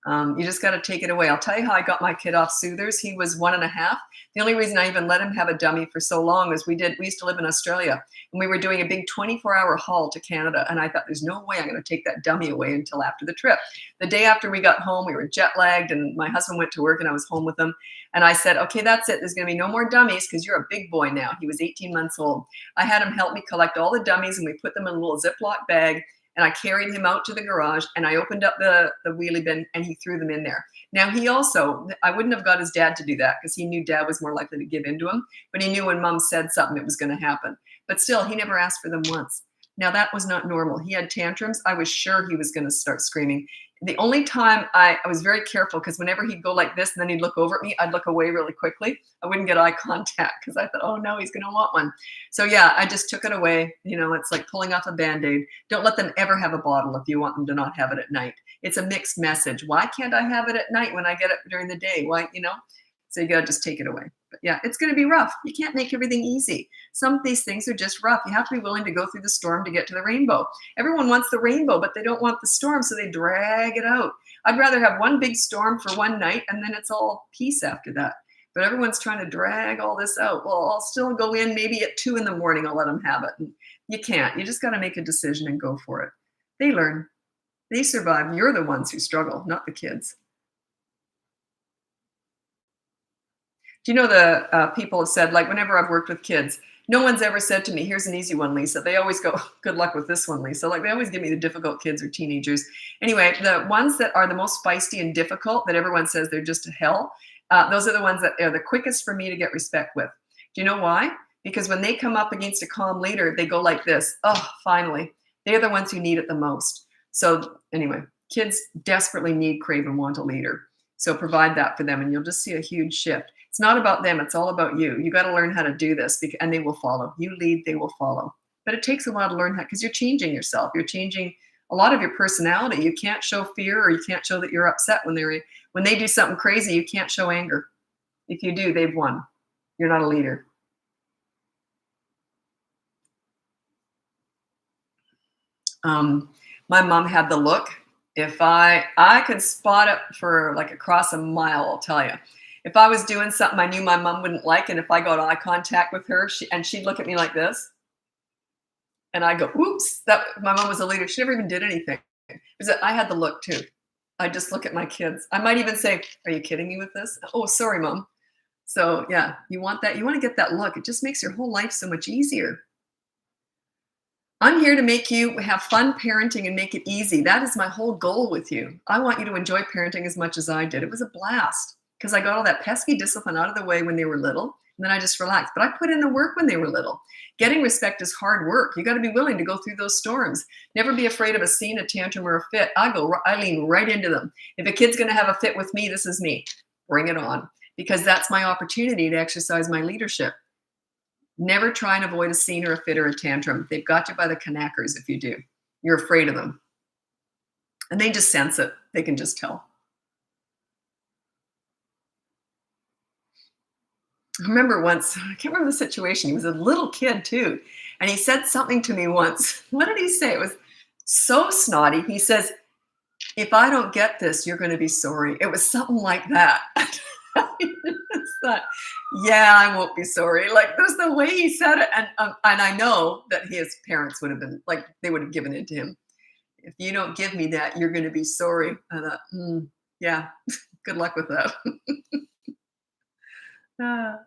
You just got to take it away. I'll tell you how I got my kid off soothers. He was 1.5. The only reason I even let him have a dummy for so long is we used to live in Australia, and we were doing a big 24-hour haul to Canada. And I thought, there's no way I'm going to take that dummy away until after the trip. The day after we got home, we were jet lagged, and my husband went to work, and I was home with him. And I said, okay, that's it. There's going to be no more dummies because you're a big boy now. He was 18 months old. I had him help me collect all the dummies, and we put them in a little Ziploc bag. And I carried him out to the garage, and I opened up the wheelie bin, and he threw them in there. Now, I wouldn't have got his dad to do that because he knew dad was more likely to give in to him, but he knew when mom said something, it was going to happen. But still, he never asked for them once. Now, that was not normal. He had tantrums. I was sure he was going to start screaming. The only time I was very careful, because whenever he'd go like this and then he'd look over at me, I'd look away really quickly. I wouldn't get eye contact because I thought, oh no, he's going to want one. So yeah, I just took it away. It's like pulling off a Band-Aid. Don't let them ever have a bottle if you want them to not have it at night. It's a mixed message. Why can't I have it at night when I get it during the day? Why, So you got to just take it away. But yeah, it's going to be rough. You can't make everything easy. Some of these things are just rough. You have to be willing to go through the storm to get to the rainbow. Everyone wants the rainbow, but they don't want the storm, so they drag it out. I'd rather have one big storm for one night, and then it's all peace after that. But everyone's trying to drag all this out. Well, I'll still go in maybe at 2 a.m. I'll let them have it. And you can't. You just got to make a decision and go for it. They learn. They survive. You're the ones who struggle, not the kids. Do you know the people have said, like whenever I've worked with kids, no one's ever said to me, here's an easy one, Lisa. They always go, good luck with this one, Lisa. Like they always give me the difficult kids or teenagers. Anyway, the ones that are the most feisty and difficult that everyone says they're just to hell, those are the ones that are the quickest for me to get respect with. Do you know why? Because when they come up against a calm leader, they go like this. Oh, finally. They're the ones who need it the most. So anyway, Kids desperately need, crave, and want a leader. So provide that for them, and you'll just see a huge shift. It's not about them, it's all about you. You got to learn how to do this, and they will follow. You lead, they will follow. But it takes a while to learn how, because you're changing yourself. You're changing a lot of your personality. You can't show fear, or you can't show that you're upset when they do something crazy. You can't show anger. If you do, they've won. You're not a leader. My mom had the look. If I could spot it for like across a mile, I'll tell you. If I was doing something I knew my mom wouldn't like, and if I got eye contact with her, she'd look at me like this, and I go, "Oops!" That my mom was a leader. She never even did anything. I had the look too. I just look at my kids. I might even say, "Are you kidding me with this?" "Oh, sorry, mom." So yeah, you want that. You want to get that look. It just makes your whole life so much easier. I'm here to make you have fun parenting and make it easy. That is my whole goal with you. I want you to enjoy parenting as much as I did. It was a blast because I got all that pesky discipline out of the way when they were little, and then I just relaxed. But I put in the work when they were little. Getting respect is hard work. You got to be willing to go through those storms. Never be afraid of a scene, a tantrum, or a fit. I lean right into them. If a kid's going to have a fit with me, this is me. Bring it on, because that's my opportunity to exercise my leadership. Never try and avoid a scene or a fit or a tantrum. They've got you by the knackers if you do. You're afraid of them. And they just sense it. They can just tell. I remember once, I can't remember the situation. He was a little kid too. And he said something to me once. What did he say? It was so snotty. He says, "If I don't get this, you're going to be sorry." It was something like that. Thought, yeah, I won't be sorry. Like, there's the way he said it, and I know that his parents would have been like, they would have given it to him. "If you don't give me that, you're going to be sorry." I thought, yeah, good luck with that. Ah.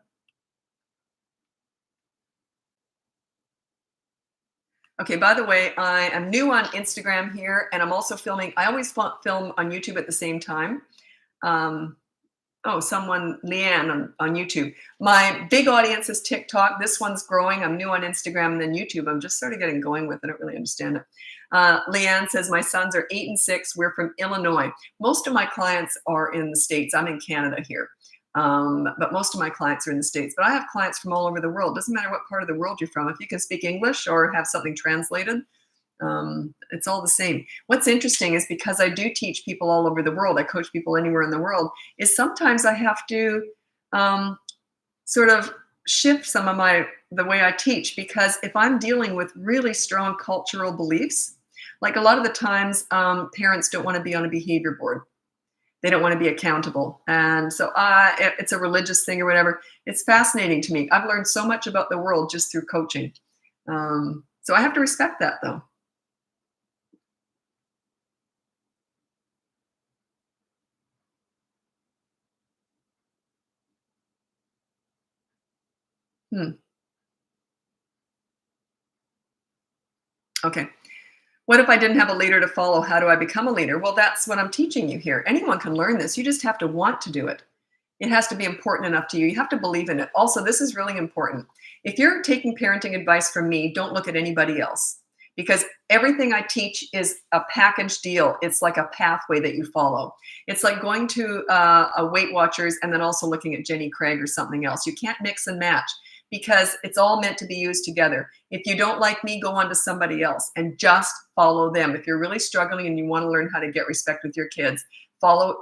Okay, by the way, I am new on Instagram here, and I'm also filming. I always film on YouTube at the same time. Um, Oh, Leanne on YouTube. My big audience is TikTok. This one's growing. I'm new on Instagram and then YouTube. I'm just sort of getting going with it. I don't really understand it. Leanne says, "My sons are 8 and 6. We're from Illinois." Most of my clients are in the States. I'm in Canada here. But most of my clients are in the States. But I have clients from all over the world. Doesn't matter what part of the world you're from. If you can speak English or have something translated, it's all the same. What's interesting is, because I do teach people all over the world, I coach people anywhere in the world, is sometimes I have to sort of shift some of the way I teach, because if I'm dealing with really strong cultural beliefs, like a lot of the times parents don't want to be on a behavior board. They don't want to be accountable. And so it's a religious thing or whatever. It's fascinating to me. I've learned so much about the world just through coaching. So I have to respect that, though. Hmm. Okay. What if I didn't have a leader to follow? How do I become a leader? Well, that's what I'm teaching you here. Anyone can learn this. You just have to want to do it. It has to be important enough to you. You have to believe in it. Also, this is really important. If you're taking parenting advice from me, don't look at anybody else, because everything I teach is a package deal. It's like a pathway that you follow. It's like going to a Weight Watchers and then also looking at Jenny Craig or something else. You can't mix and match, because it's all meant to be used together. If you don't like me, go on to somebody else and just follow them. If you're really struggling and you want to learn how to get respect with your kids,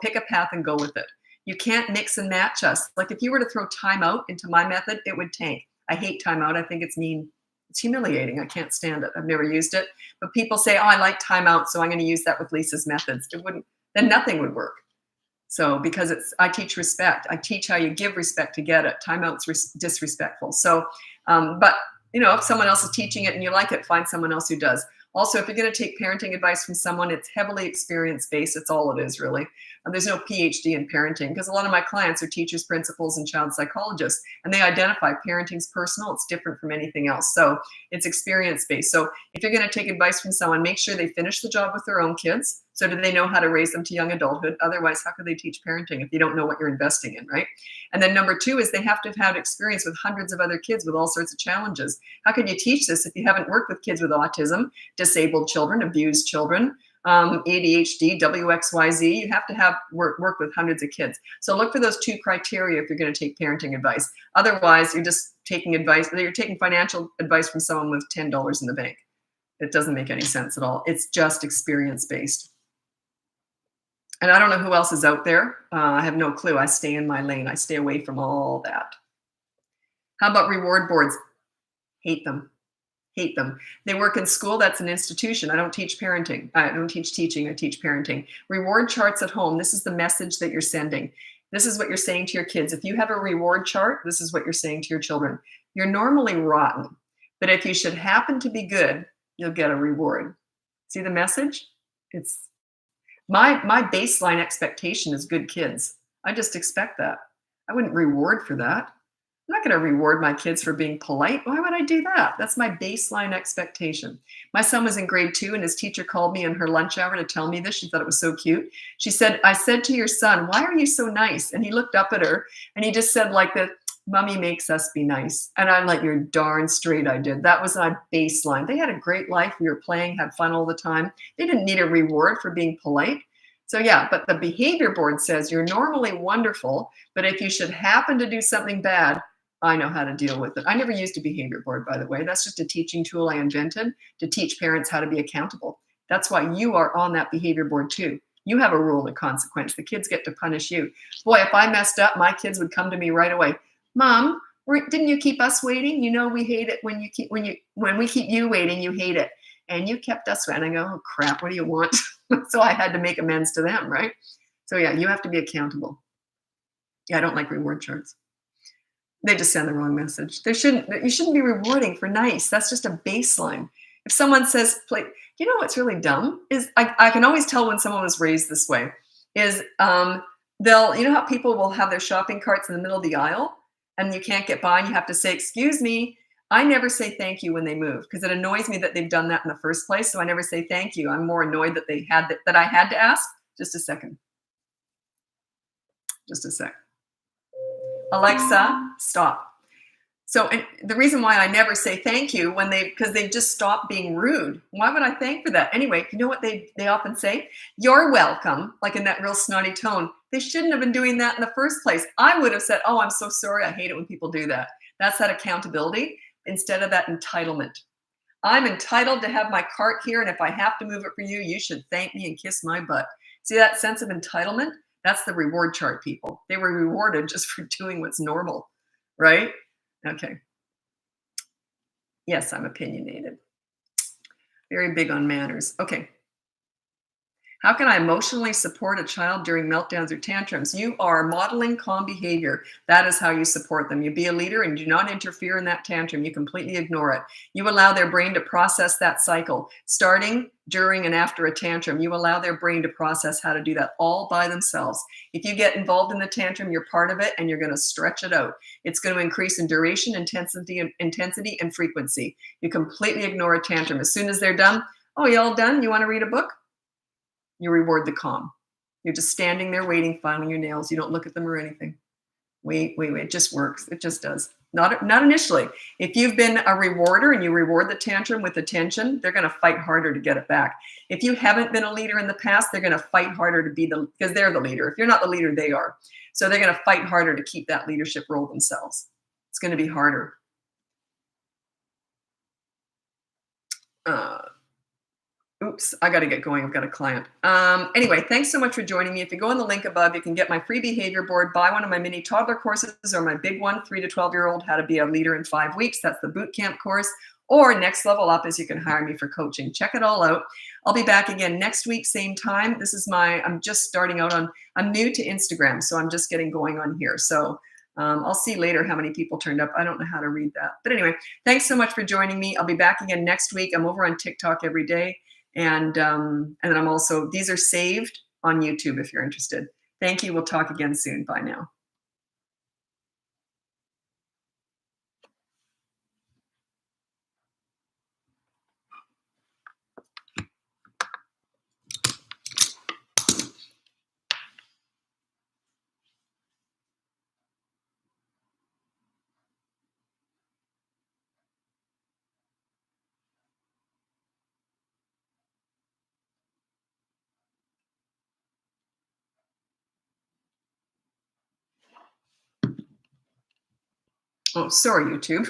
pick a path and go with it. You can't mix and match us. Like, if you were to throw timeout into my method, it would tank. I hate timeout. I think it's mean. It's humiliating. I can't stand it. I've never used it. But people say, "Oh, I like timeout, so I'm going to use that with Lisa's methods." It wouldn't. Then nothing would work. So, because I teach respect. I teach how you give respect to get it. Timeout's disrespectful. So, but if someone else is teaching it and you like it, find someone else who does. Also, if you're going to take parenting advice from someone, it's heavily experience-based. It's all it is, really. There's no PhD in parenting, because a lot of my clients are teachers, principals, and child psychologists, and they identify parenting's personal. It's different from anything else. So it's experience-based. So if you're going to take advice from someone, make sure they finish the job with their own kids. So do they know how to raise them to young adulthood? Otherwise, how could they teach parenting if you don't know what you're investing in, right? And then number 2 is they have to have had experience with hundreds of other kids with all sorts of challenges. How could you teach this if you haven't worked with kids with autism, disabled children, abused children, ADHD, WXYZ. You have to have work with hundreds of kids. So look for those two criteria if you're going to take parenting advice. Otherwise, you're just taking advice. You're taking financial advice from someone with $10 in the bank. It doesn't make any sense at all. It's just experience based. And I don't know who else is out there. I have no clue. I stay in my lane. I stay away from all that. How about reward boards? Hate them. Hate them. They work in school. That's an institution. I don't teach parenting. I don't teach teaching. I teach parenting. Reward charts at home. This is the message that you're sending. This is what you're saying to your kids. If you have a reward chart, this is what you're saying to your children. You're normally rotten, but if you should happen to be good, you'll get a reward. See the message? It's my baseline expectation is good kids. I just expect that. I wouldn't reward for that. I'm not going to reward my kids for being polite. Why would I do that? That's my baseline expectation. My son was in grade 2 and his teacher called me in her lunch hour to tell me this. She thought it was so cute. She said, I said to your son, why are you so nice? And he looked up at her and he just said like that, Mommy makes us be nice. And I'm like, you're darn straight I did. That was my baseline. They had a great life. We were playing, had fun all the time. They didn't need a reward for being polite. So yeah, but the behavior board says you're normally wonderful, but if you should happen to do something bad, I know how to deal with it. I never used a behavior board, by the way. That's just a teaching tool I invented to teach parents how to be accountable. That's why you are on that behavior board too. You have a rule and consequence. The kids get to punish you. Boy, if I messed up, my kids would come to me right away. Mom, didn't you keep us waiting? You know we hate it when we keep you waiting. You hate it, and you kept us waiting. And I go, oh crap, what do you want? So I had to make amends to them, right? So yeah, you have to be accountable. Yeah, I don't like reward charts. They just send the wrong message. You shouldn't be rewarding for nice. That's just a baseline. If someone says, you know what's really dumb is I can always tell when someone was raised this way is you know how people will have their shopping carts in the middle of the aisle and you can't get by and you have to say, excuse me. I never say thank you when they move because it annoys me that they've done that in the first place. So I never say thank you. I'm more annoyed that that I had to ask. Just a second. Just a sec. Alexa, stop. So the reason why I never say thank you because they've just stopped being rude. Why would I thank for that? Anyway, you know what they often say? You're welcome, like in that real snotty tone. They shouldn't have been doing that in the first place. I would have said, oh, I'm so sorry. I hate it when people do that. That's that accountability instead of that entitlement. I'm entitled to have my cart here, and if I have to move it for you, you should thank me and kiss my butt. See that sense of entitlement? That's the reward chart people. They were rewarded just for doing what's normal, right? Okay. Yes, I'm opinionated. Very big on manners. Okay. How can I emotionally support a child during meltdowns or tantrums? You are modeling calm behavior. That is how you support them. You be a leader and do not interfere in that tantrum. You completely ignore it. You allow their brain to process that cycle, starting, during, and after a tantrum. You allow their brain to process how to do that all by themselves. If you get involved in the tantrum, you're part of it and you're going to stretch it out. It's going to increase in duration, intensity, and frequency. You completely ignore a tantrum. As soon as they're done, oh, you all done? You want to read a book? You reward the calm. You're just standing there waiting, filing your nails. You don't look at them or anything. Wait. It just works. It just does. Not initially. If you've been a rewarder and you reward the tantrum with attention, they're going to fight harder to get it back. If you haven't been a leader in the past, they're going to fight harder to be because they're the leader. If you're not the leader, they are. So they're going to fight harder to keep that leadership role themselves. It's going to be harder. Oops, I got to get going. I've got a client. Anyway, thanks so much for joining me. If you go on the link above, you can get my free behavior board, buy one of my mini toddler courses or my big one, 3 to 12-year-old, how to be a leader in 5 weeks. That's the boot camp course. Or next level up is you can hire me for coaching. Check it all out. I'll be back again next week, same time. I'm just starting out I'm new to Instagram, so I'm just getting going on here. So I'll see later how many people turned up. I don't know how to read that. But anyway, thanks so much for joining me. I'll be back again next week. I'm over on TikTok every day. And then I'm also, these are saved on YouTube if you're interested. Thank you. We'll talk again soon. Bye now. Oh, sorry, YouTube.